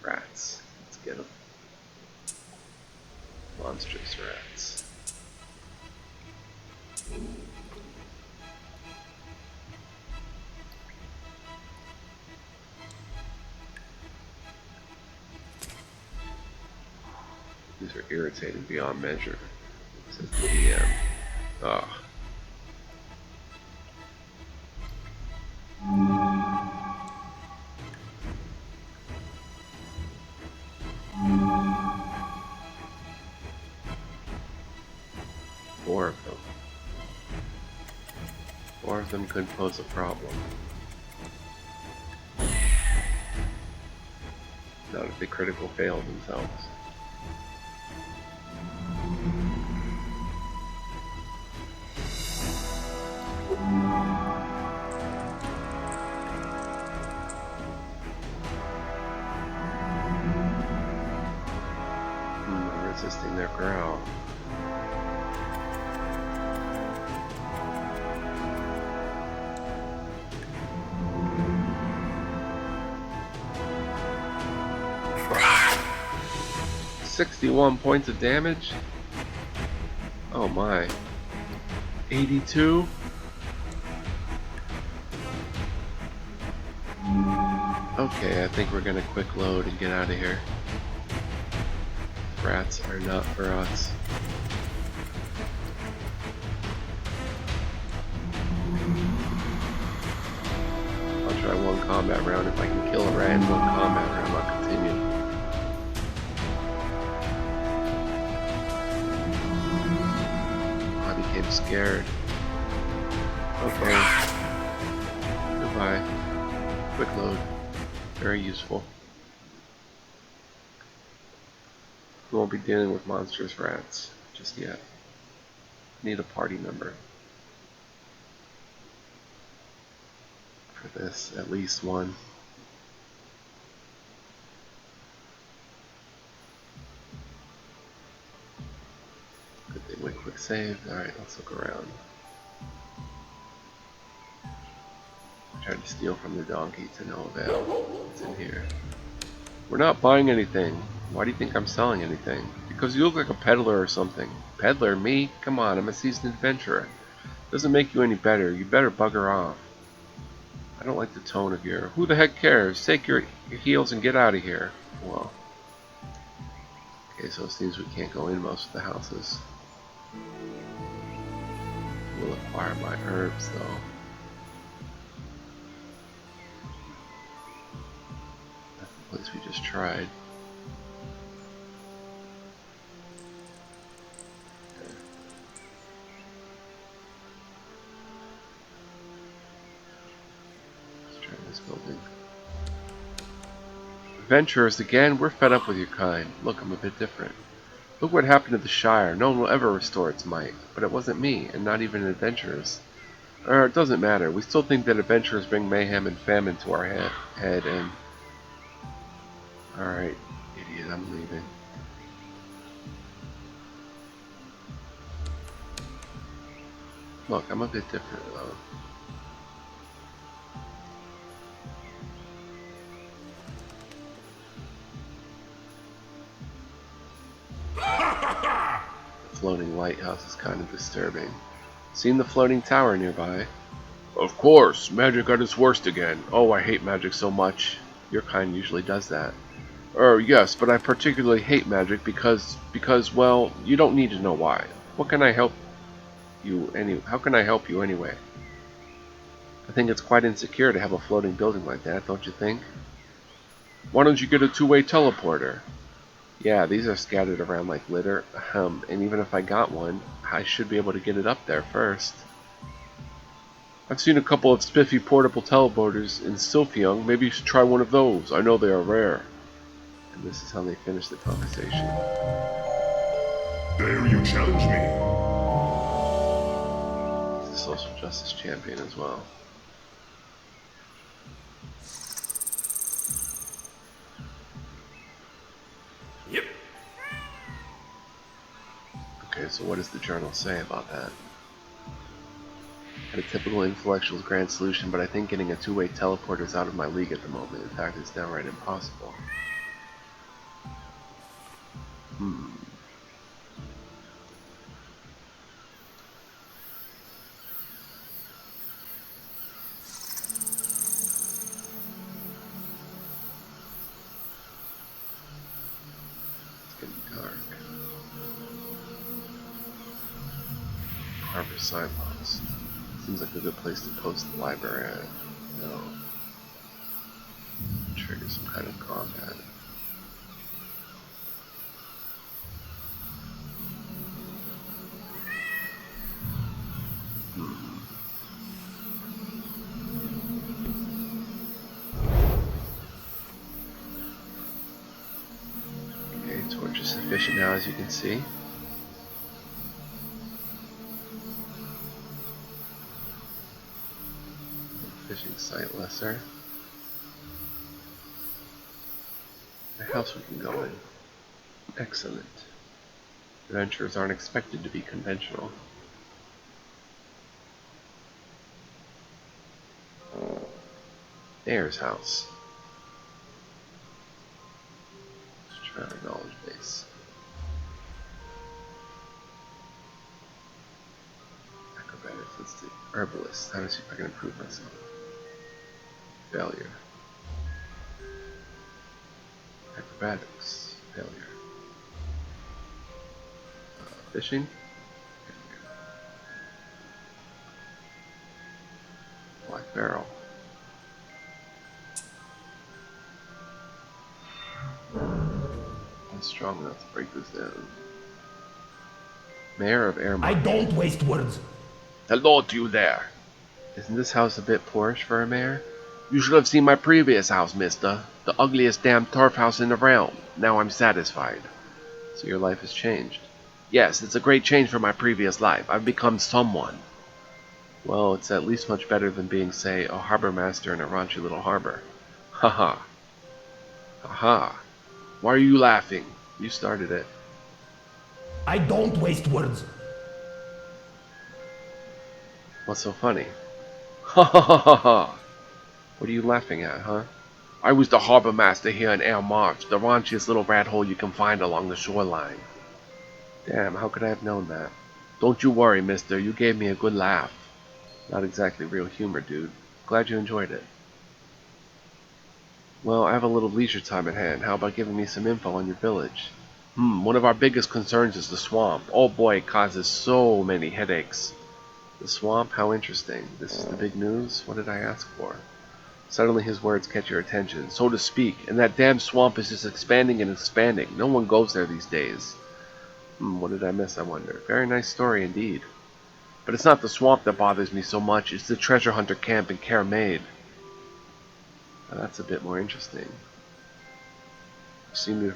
Rats. Let's get them. Monstrous rats. These are irritating beyond measure. Says the DM. Ugh. Four of them. Four of them could pose a problem. Not if they critical fail themselves. Resisting their growl. $61 points of damage? Oh my. 82? Okay, I think we're gonna quick load and get out of here. Rats are not for us. in one combat round. If I can kill a rat in one combat round, I'll continue. I became scared. Okay. Goodbye. Quick load. Very useful. We won't be dealing with monstrous rats just yet. Need a party member. For this, at least one. Good thing we quick saved. Alright, let's look around. I tried to steal from the donkey to no avail. What's in here? We're not buying anything. Why do you think I'm selling anything? Because you look like a peddler or something. Peddler? Me? Come on, I'm a seasoned adventurer. Doesn't make you any better. You better bugger off. I don't like the tone of your... Who the heck cares? Take your heels and get out of here. Well. Okay, so it seems we can't go in most of the houses. We'll acquire my herbs, though. That's the place we just tried. This building. Adventurers again, we're fed up with your kind. Look, I'm a bit different. Look what happened to the Shire. No one will ever restore its might. But it wasn't me, and not even adventurers. It doesn't matter. We still think that adventurers bring mayhem and famine to our head and... Alright, idiot, I'm leaving. Look, I'm a bit different, though. Floating lighthouse is kind of disturbing. Seen the floating tower nearby? Of course, magic at its worst again. Oh, I hate magic so much. Your kind usually does that. Yes, but I particularly hate magic because, well, you don't need to know why. What can I help you how can I help you anyway? I think it's quite insecure to have a floating building like that, don't you think? Why don't you get a two-way teleporter? Yeah, these are scattered around like litter. And even if I got one, I should be able to get it up there first. I've seen a couple of spiffy portable teleporters in Sylphiung. Maybe you should try one of those. I know they are rare. And this is how they finish the conversation. Dare you challenge me? He's a social justice champion as well. Yep. Okay, so what does the journal say about that? Had a typical intellectual's grand solution, but I think getting a two-way teleporter is out of my league at the moment. In fact, it's downright impossible. It's getting dark. Harbor signpost. Seems like a good place to post the library at. No. Trigger some kind of combat. Okay, torch is sufficient now, as you can see. Fishing site lesser. A house we can go in. Excellent. Adventurers aren't expected to be conventional. Ayer's house. Let's try our knowledge base. Acrobatics, let's see. Herbalist, how to see if I can improve myself. Failure. Acrobatics, failure. Fishing, failure. Black barrel. strong enough to break this down. Mayor of Airmark. I don't waste words. Hello to you there. Isn't this house a bit poorish for a mayor? You should have seen my previous house, mister. The ugliest damn turf house in the realm. Now I'm satisfied. So your life has changed. Yes, it's a great change from my previous life. I've become someone. Well, it's at least much better than being, say, a harbor master in a raunchy little harbor. Haha. Haha. Why are you laughing? You started it. I don't waste words. What's so funny? Ha ha ha ha ha! What are you laughing at, huh? I was the harbor master here in Air March, the raunchiest little rat hole you can find along the shoreline. Damn, how could I have known that? Don't you worry, mister, you gave me a good laugh. Not exactly real humor, dude. Glad you enjoyed it. Well, I have a little leisure time at hand. How about giving me some info on your village? One of our biggest concerns is the swamp. Oh boy, it causes so many headaches. The swamp? How interesting. This is the big news? What did I ask for? Suddenly his words catch your attention, so to speak, and that damn swamp is just expanding and expanding. No one goes there these days. What did I miss, I wonder? Very nice story indeed. But it's not the swamp that bothers me so much, it's the treasure hunter camp in Caramade. Now that's a bit more interesting. You seem to...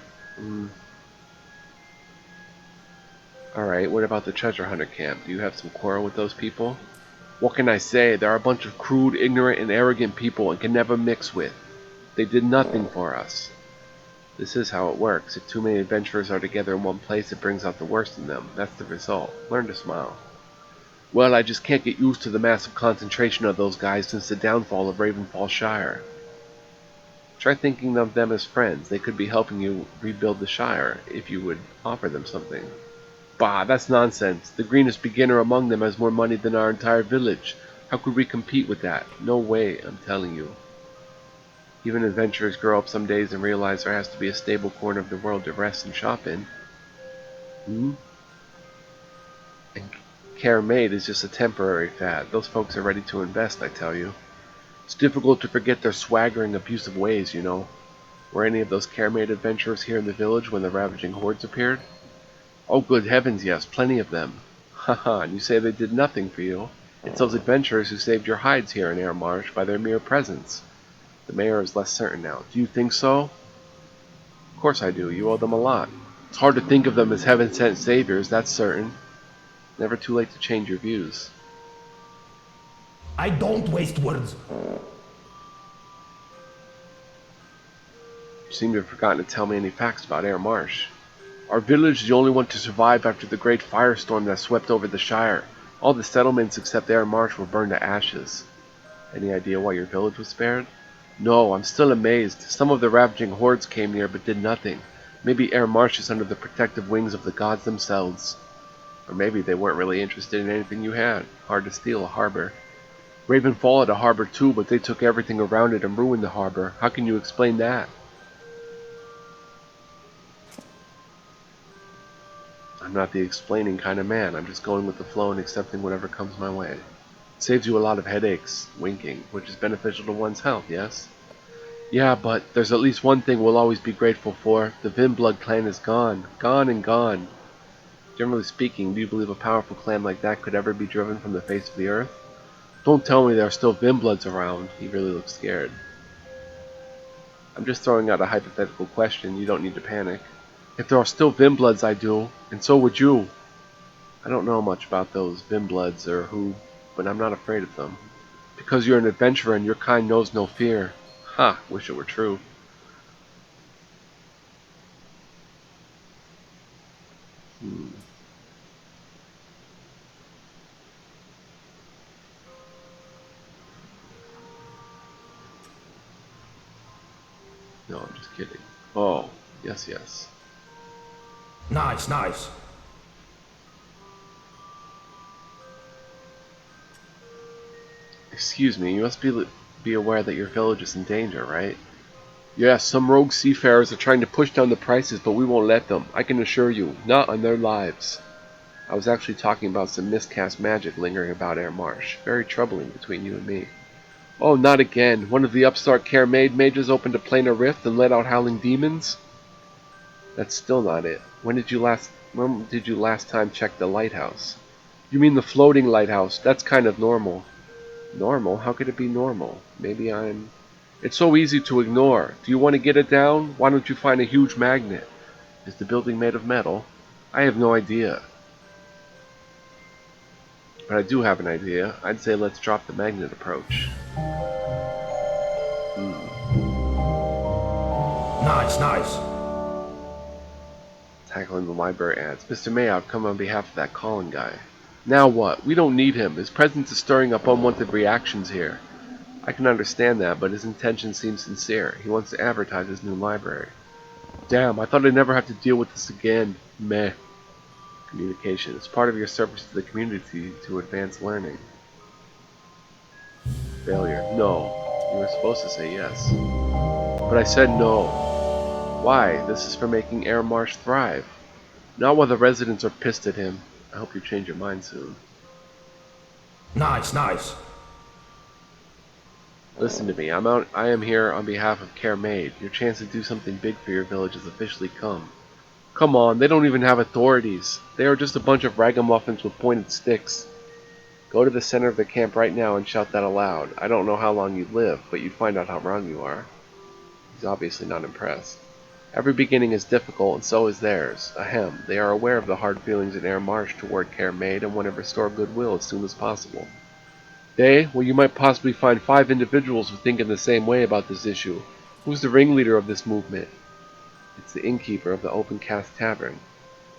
Alright, what about the treasure hunter camp? Do you have some quarrel with those people? What can I say? They're a bunch of crude, ignorant, and arrogant people and can never mix with. They did nothing for us. This is how it works. If too many adventurers are together in one place, it brings out the worst in them. That's the result. Learn to smile. Well, I just can't get used to the massive concentration of those guys since the downfall of Ravenfall Shire. Try thinking of them as friends. They could be helping you rebuild the Shire, if you would offer them something. Bah, that's nonsense. The greenest beginner among them has more money than our entire village. How could we compete with that? No way, I'm telling you. Even adventurers grow up some days and realize there has to be a stable corner of the world to rest and shop in. And Caramade is just a temporary fad. Those folks are ready to invest, I tell you. It's difficult to forget their swaggering, abusive ways, you know. Were any of those Caramade adventurers here in the village when the ravaging hordes appeared? Oh, good heavens, yes, plenty of them. Haha, and you say they did nothing for you? It's those adventurers who saved your hides here in Air Marsh by their mere presence. The mayor is less certain now. Do you think so? Of course I do. You owe them a lot. It's hard to think of them as heaven-sent saviors, that's certain. Never too late to change your views. I don't waste words. You seem to have forgotten to tell me any facts about Air Marsh. Our village is the only one to survive after the great firestorm that swept over the Shire. All the settlements except Air Marsh were burned to ashes. Any idea why your village was spared? No, I'm still amazed. Some of the ravaging hordes came near but did nothing. Maybe Air Marsh is under the protective wings of the gods themselves. Or maybe they weren't really interested in anything you had. Hard to steal a harbor. Ravenfall had a harbor too, but they took everything around it and ruined the harbor. How can you explain that? I'm not the explaining kind of man. I'm just going with the flow and accepting whatever comes my way. It saves you a lot of headaches, winking, which is beneficial to one's health, yes? Yeah, but there's at least one thing we'll always be grateful for. The Vinblood clan is gone. Gone and gone. Generally speaking, do you believe a powerful clan like that could ever be driven from the face of the earth? Don't tell me there are still Vinbloods around. He really looks scared. I'm just throwing out a hypothetical question. You don't need to panic. If there are still Vinbloods, I do, and so would you. I don't know much about those Vinbloods or who, but I'm not afraid of them. Because you're an adventurer and your kind knows no fear. Ha, wish it were true. No, I'm just kidding. Oh, yes, yes. Nice, nice. Excuse me, you must be aware that your village is in danger, right? Yes, some rogue seafarers are trying to push down the prices, but we won't let them. I can assure you, not on their lives. I was actually talking about some miscast magic lingering about Air Marsh. Very troubling between you and me. Oh, not again. One of the upstart Caramade mages opened a planar rift and let out howling demons? That's still not it. When did you last time check the lighthouse? You mean the floating lighthouse? That's kind of normal. Normal? How could it be normal? Maybe I'm... It's so easy to ignore. Do you want to get it down? Why don't you find a huge magnet? Is the building made of metal? I have no idea. But I do have an idea. I'd say let's drop the magnet approach. Nice, nice. Tackling the library ads. Mr. May, I've come on behalf of that Colin guy. Now what? We don't need him. His presence is stirring up unwanted reactions here. I can understand that, but his intention seems sincere. He wants to advertise his new library. Damn, I thought I'd never have to deal with this again. Meh. Communication. It's part of your service to the community to advance learning. Failure. No. You were supposed to say yes. But I said no. Why? This is for making Air Marsh thrive. Not while the residents are pissed at him. I hope you change your mind soon. Nice, nice. Listen to me. I am here on behalf of Care Maid. Your chance to do something big for your village has officially come. Come on, they don't even have authorities. They are just a bunch of ragamuffins with pointed sticks. Go to the center of the camp right now and shout that aloud. I don't know how long you live, but you'd find out how wrong you are. He's obviously not impressed. Every beginning is difficult, and so is theirs. Ahem. They are aware of the hard feelings in Air Marsh toward Care Maid and want to restore goodwill as soon as possible. Well, you might possibly find 5 individuals who think in the same way about this issue. Who's the ringleader of this movement? It's the innkeeper of the Open Cast Tavern.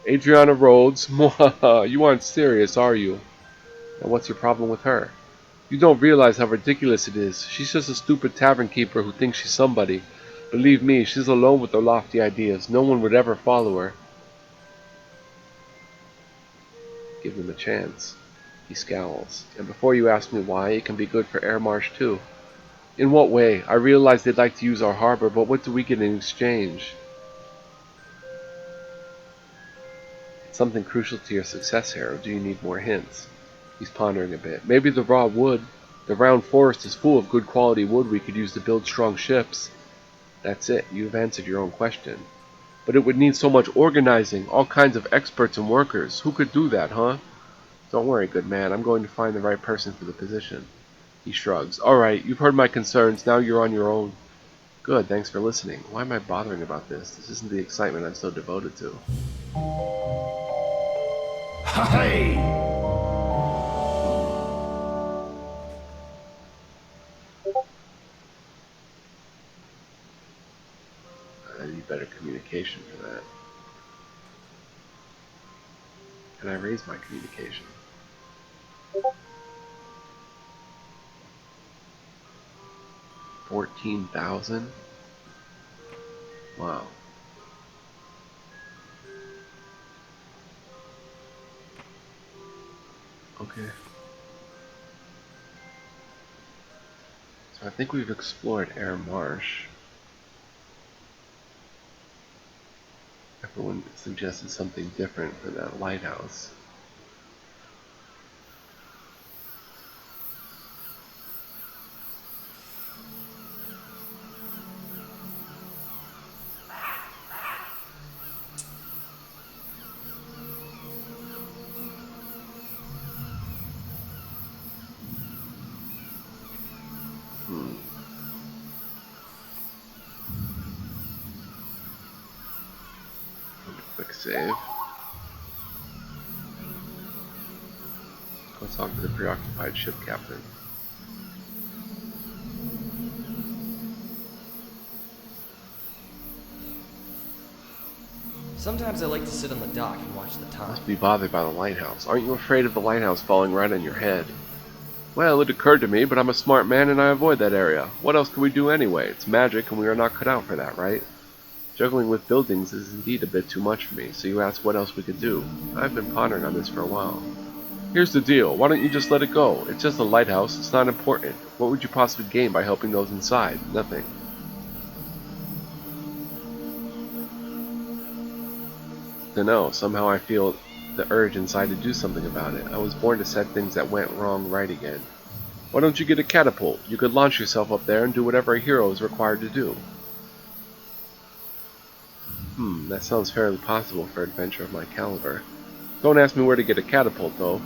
Adriana Rhodes? Mwahaha, you aren't serious, are you? Now what's your problem with her? You don't realize how ridiculous it is. She's just a stupid tavern keeper who thinks she's somebody. Believe me, she's alone with her lofty ideas. No one would ever follow her. Give them a chance. He scowls. And before you ask me why, it can be good for Air Marsh too. In what way? I realize they'd like to use our harbor, but what do we get in exchange? It's something crucial to your success here, or do you need more hints? He's pondering a bit. Maybe the raw wood. The round forest is full of good quality wood we could use to build strong ships. That's it. You've answered your own question. But it would need so much organizing, all kinds of experts and workers. Who could do that, huh? Don't worry, good man. I'm going to find the right person for the position. He shrugs. Alright, you've heard my concerns. Now you're on your own. Good, thanks for listening. Why am I bothering about this? This isn't the excitement I'm so devoted to. Hey! I need better communication for that. Can I raise my communication? $14,000? Wow. Okay. So I think we've explored Air Marsh. Everyone suggested something different for that lighthouse. Quick save. Go talk to the preoccupied ship captain. Sometimes I like to sit on the dock and watch the time. Must be bothered by the lighthouse. Aren't you afraid of the lighthouse falling right on your head? Well, it occurred to me, but I'm a smart man and I avoid that area. What else can we do anyway? It's magic and we are not cut out for that, right? Juggling with buildings is indeed a bit too much for me, so you ask what else we could do. I've been pondering on this for a while. Here's the deal, why don't you just let it go? It's just a lighthouse, it's not important. What would you possibly gain by helping those inside? Nothing. Dunno, somehow I feel the urge inside to do something about it. I was born to set things that went wrong right again. Why don't you get a catapult? You could launch yourself up there and do whatever a hero is required to do. That sounds fairly possible for an adventure of my caliber. Don't ask me where to get a catapult, though.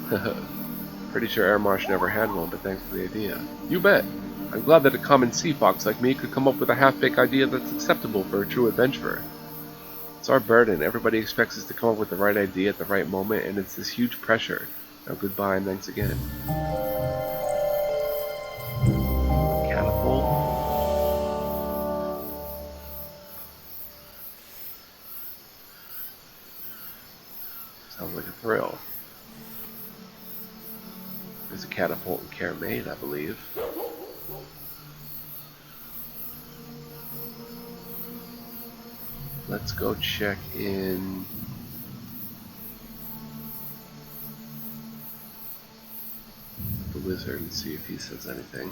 Pretty sure Air Marsh never had one, but thanks for the idea. You bet. I'm glad that a common sea fox like me could come up with a half-baked idea that's acceptable for a true adventurer. It's our burden. Everybody expects us to come up with the right idea at the right moment, and it's this huge pressure. Now goodbye and thanks again. Catapult? Sounds like a thrill. There's a catapult in Care Made, I believe. Let's go check in the wizard and see if he says anything.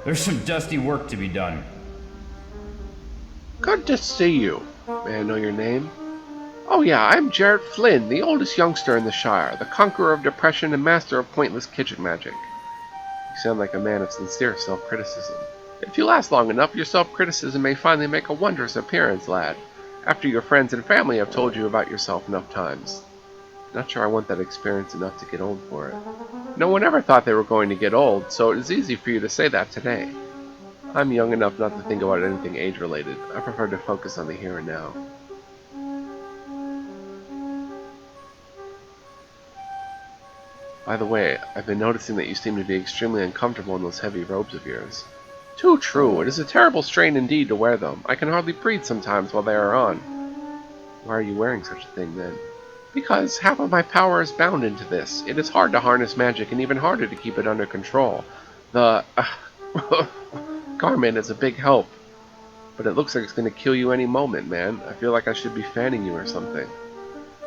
There's some dusty work to be done. Good to see you. May I know your name? Oh yeah, I'm Jarrett Flynn, the oldest youngster in the Shire, the conqueror of depression and master of pointless kitchen magic. You sound like a man of sincere self-criticism. If you last long enough, your self-criticism may finally make a wondrous appearance, lad, after your friends and family have told you about yourself enough times. Not sure I want that experience enough to get old for it. No one ever thought they were going to get old, so it is easy for you to say that today. I'm young enough not to think about anything age-related. I prefer to focus on the here and now. By the way, I've been noticing that you seem to be extremely uncomfortable in those heavy robes of yours. Too true. It is a terrible strain indeed to wear them. I can hardly breathe sometimes while they are on. Why are you wearing such a thing, then? Because half of my power is bound into this. It is hard to harness magic and even harder to keep it under control. The garment is a big help. But it looks like it's going to kill you any moment, man. I feel like I should be fanning you or something.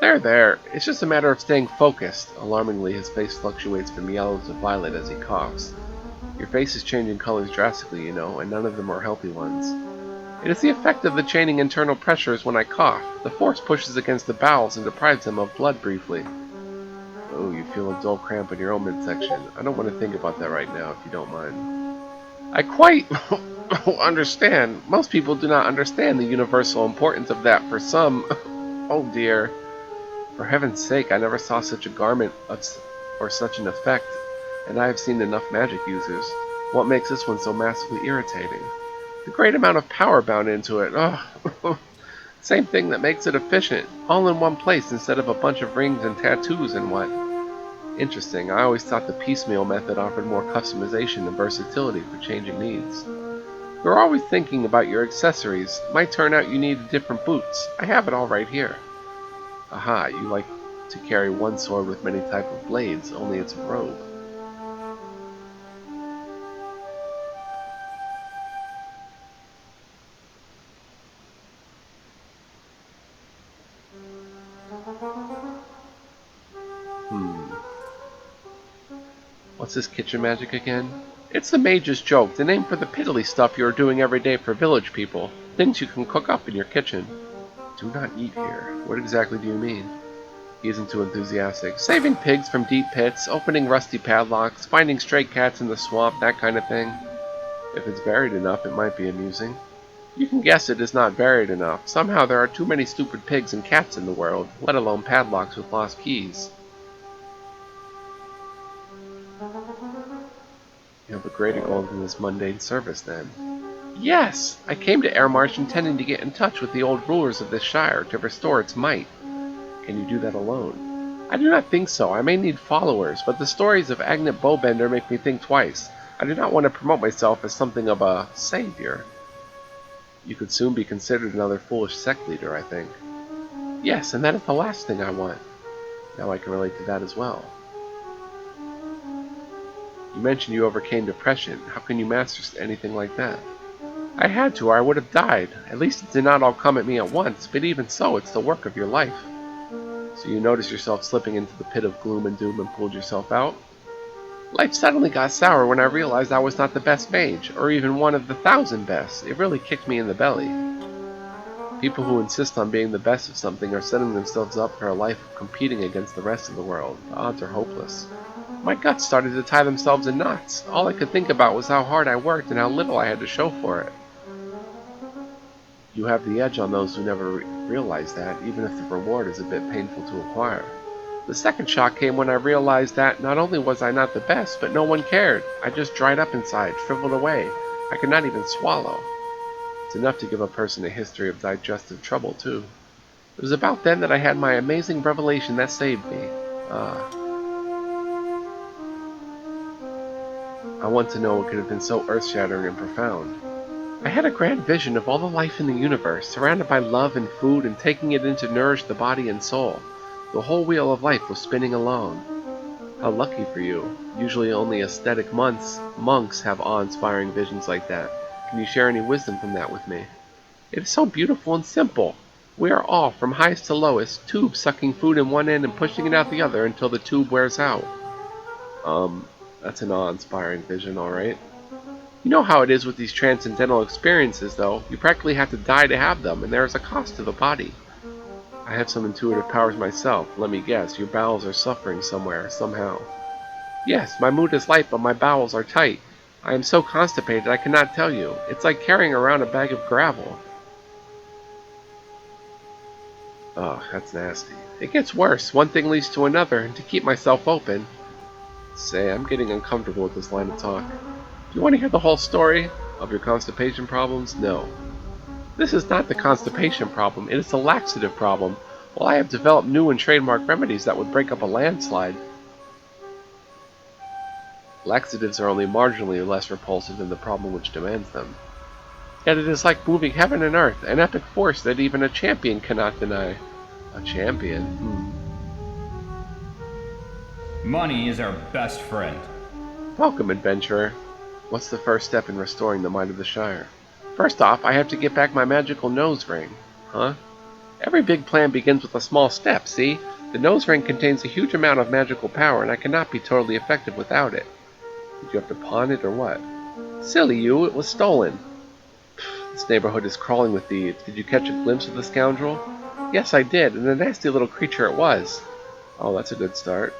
There. It's just a matter of staying focused. Alarmingly, his face fluctuates from yellow to violet as he coughs. Your face is changing colors drastically, you know, and none of them are healthy ones. It is the effect of the chaining internal pressures when I cough. The force pushes against the bowels and deprives them of blood briefly. Oh, you feel a dull cramp in your own midsection. I don't want to think about that right now, if you don't mind. I quite understand. Most people do not understand the universal importance of that for some. Oh dear. For heaven's sake, I never saw such a garment or such an effect, and I have seen enough magic users. What makes this one so massively irritating? The great amount of power bound into it. Ugh. Same thing that makes it efficient, all in one place instead of a bunch of rings and tattoos and what. Interesting, I always thought the piecemeal method offered more customization and versatility for changing needs. You're always thinking about your accessories. Might turn out you need different boots. I have it all right here. Aha, you like to carry one sword with many types of blades, only it's a robe. What's this kitchen magic again? It's the mage's joke, the name for the piddly stuff you are doing every day for village people. Things you can cook up in your kitchen. Do not eat here. What exactly do you mean? He isn't too enthusiastic. Saving pigs from deep pits, opening rusty padlocks, finding stray cats in the swamp, that kind of thing. If it's varied enough, it might be amusing. You can guess it is not varied enough. Somehow there are too many stupid pigs and cats in the world, let alone padlocks with lost keys. You have a greater goal than this mundane service, then. Yes! I came to Airmarsh intending to get in touch with the old rulers of this shire to restore its might. Can you do that alone? I do not think so. I may need followers, but the stories of Agnet Bowbender make me think twice. I do not want to promote myself as something of a savior. You could soon be considered another foolish sect leader, I think. Yes, and that is the last thing I want. Now I can relate to that as well. You mentioned you overcame depression. How can you master anything like that? I had to, or I would have died. At least it did not all come at me at once, but even so, it's the work of your life. So you noticed yourself slipping into the pit of gloom and doom and pulled yourself out? Life suddenly got sour when I realized I was not the best mage, or even one of the 1,000 best. It really kicked me in the belly. People who insist on being the best of something are setting themselves up for a life of competing against the rest of the world. The odds are hopeless. My guts started to tie themselves in knots. All I could think about was how hard I worked and how little I had to show for it. You have the edge on those who never realize that, even if the reward is a bit painful to acquire. The second shock came when I realized that not only was I not the best, but no one cared. I just dried up inside, shriveled away. I could not even swallow. It's enough to give a person a history of digestive trouble, too. It was about then that I had my amazing revelation that saved me. I want to know what could have been so earth-shattering and profound. I had a grand vision of all the life in the universe, surrounded by love and food and taking it in to nourish the body and soul. The whole wheel of life was spinning along. How lucky for you. Usually only ascetic monks have awe-inspiring visions like that. Can you share any wisdom from that with me? It is so beautiful and simple. We are all, from highest to lowest, tubes sucking food in one end and pushing it out the other until the tube wears out. That's an awe-inspiring vision, alright. You know how it is with these transcendental experiences, though. You practically have to die to have them, and there is a cost to the body. I have some intuitive powers myself. Let me guess, your bowels are suffering somewhere, somehow. Yes, my mood is light, but my bowels are tight. I am so constipated I cannot tell you. It's like carrying around a bag of gravel. Ugh, that's nasty. It gets worse. One thing leads to another, and to keep myself open. Say, I'm getting uncomfortable with this line of talk. Do you want to hear the whole story of your constipation problems? No. This is not the constipation problem, it is the laxative problem. Well, I have developed new and trademark remedies that would break up a landslide. Laxatives are only marginally less repulsive than the problem which demands them. Yet it is like moving heaven and earth, an epic force that even a champion cannot deny. A champion? Money is our best friend. Welcome, adventurer. What's the first step in restoring the might of the Shire? First off, I have to get back my magical nose ring. Huh? Every big plan begins with a small step, see? The nose ring contains a huge amount of magical power, and I cannot be totally effective without it. Did you have to pawn it or what? Silly you, it was stolen. This neighborhood is crawling with thieves. Did you catch a glimpse of the scoundrel? Yes, I did, and a nasty little creature it was. Oh, that's a good start.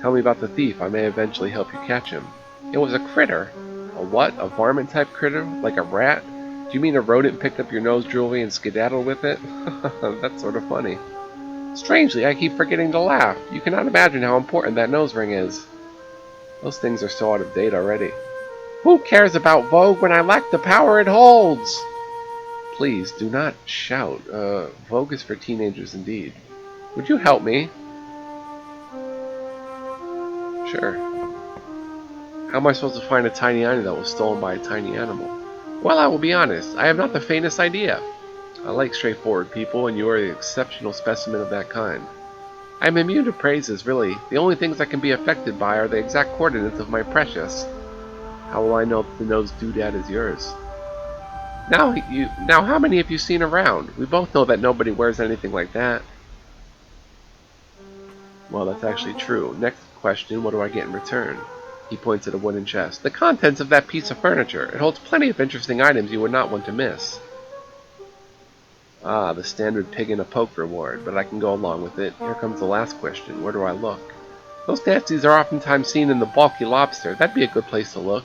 Tell me about the thief. I may eventually help you catch him. It was a critter. A what? A varmint-type critter? Like a rat? Do you mean a rodent picked up your nose jewelry and skedaddled with it? That's sort of funny. Strangely, I keep forgetting to laugh. You cannot imagine how important that nose ring is. Those things are so out of date already. Who cares about Vogue when I lack the power it holds? Please, do not shout. Vogue is for teenagers indeed. Would you help me? Sure. How am I supposed to find a tiny item that was stolen by a tiny animal? Well, I will be honest. I have not the faintest idea. I like straightforward people, and you are an exceptional specimen of that kind. I am immune to praises, really. The only things I can be affected by are the exact coordinates of my precious. How will I know that the nose doodad is yours? Now, how many have you seen around? We both know that nobody wears anything like that. Well, that's actually true. Next question, what do I get in return? He points at a wooden chest. The contents of that piece of furniture. It holds plenty of interesting items you would not want to miss. Ah, the standard pig in a poke reward, but I can go along with it. Here comes the last question. Where do I look? Those nasties are oftentimes seen in the bulky lobster. That'd be a good place to look.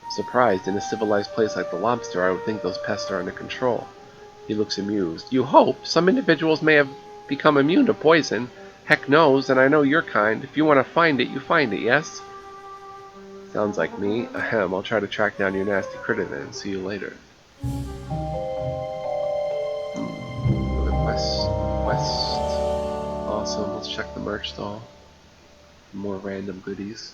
I'm surprised. In a civilized place like the lobster, I would think those pests are under control. He looks amused. You hope. Some individuals may have become immune to poison. Heck knows, and I know your kind. If you want to find it, you find it, yes? Sounds like me. Ahem, I'll try to track down your nasty critter then. See you later. Quest. Awesome, let's check the merch stall. More random goodies.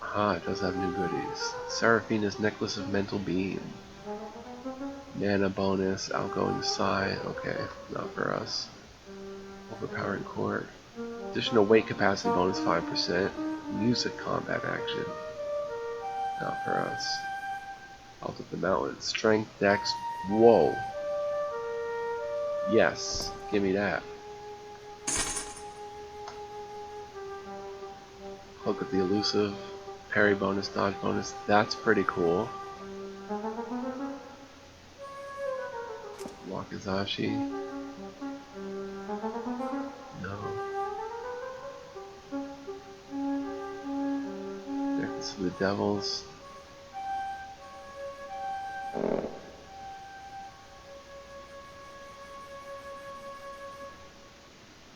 Ah, it does have new goodies. Seraphina's Necklace of Mental Beam. Mana bonus, outgoing sigh. Okay, not for us. Overpowering court. Additional weight capacity bonus 5%. Music combat action. Not for us. Out of the mountain. Strength, dex. Whoa. Yes, give me that. Cloak of the Elusive. parry bonus, dodge bonus. That's pretty cool. Wakizashi. No. There's the devils.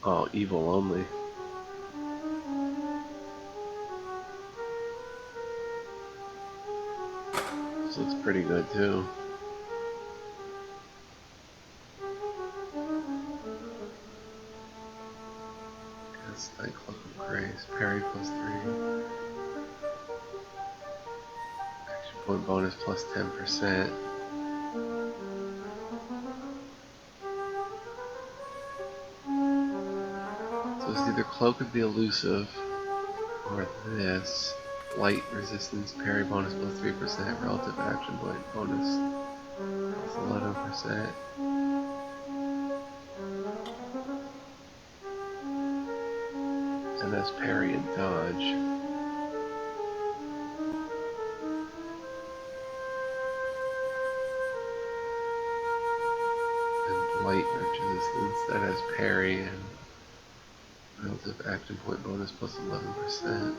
Oh, evil only. This looks pretty good too. That's Nightclub of Grace. Parry plus 3. Action point bonus plus 10%. So it's either Cloak of the Elusive or this. Light resistance, parry bonus plus 3%, relative action point bonus plus 11%. And that's parry and dodge. And light resistance, that has parry and relative action point bonus plus 11%.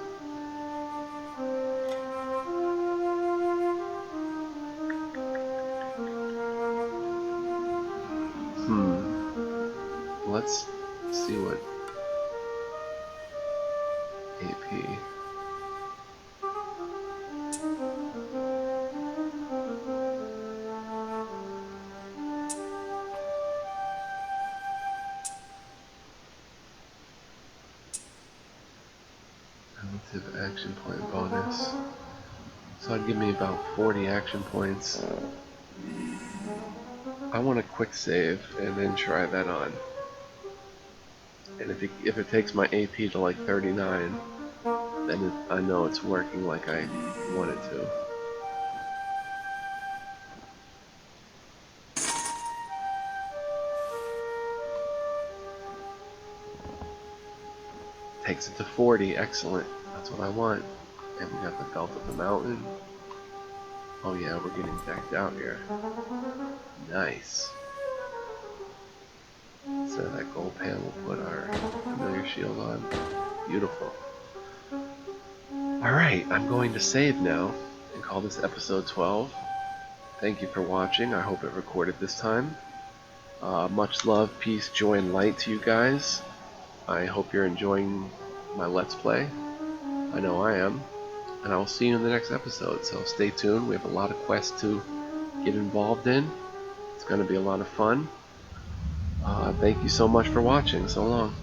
Let's see what AP. Relative action point bonus. So it'd give me about 40 action points. I want a quick save and then try that on. And if it takes my AP to like 39, then I know it's working like I want it to. Takes it to 40, excellent. That's what I want. And we got the Belt of the Mountain. Oh yeah, we're getting decked out here. Nice. So that gold pan will put our familiar shield on. Beautiful. Alright, I'm going to save now and call this episode 12. Thank you for watching. I hope it recorded this time. Much love, peace, joy, and light to you guys. I hope you're enjoying my Let's Play. I know I am. And I will see you in the next episode. So stay tuned. We have a lot of quests to get involved in. It's going to be a lot of fun. Thank you so much for watching. So long.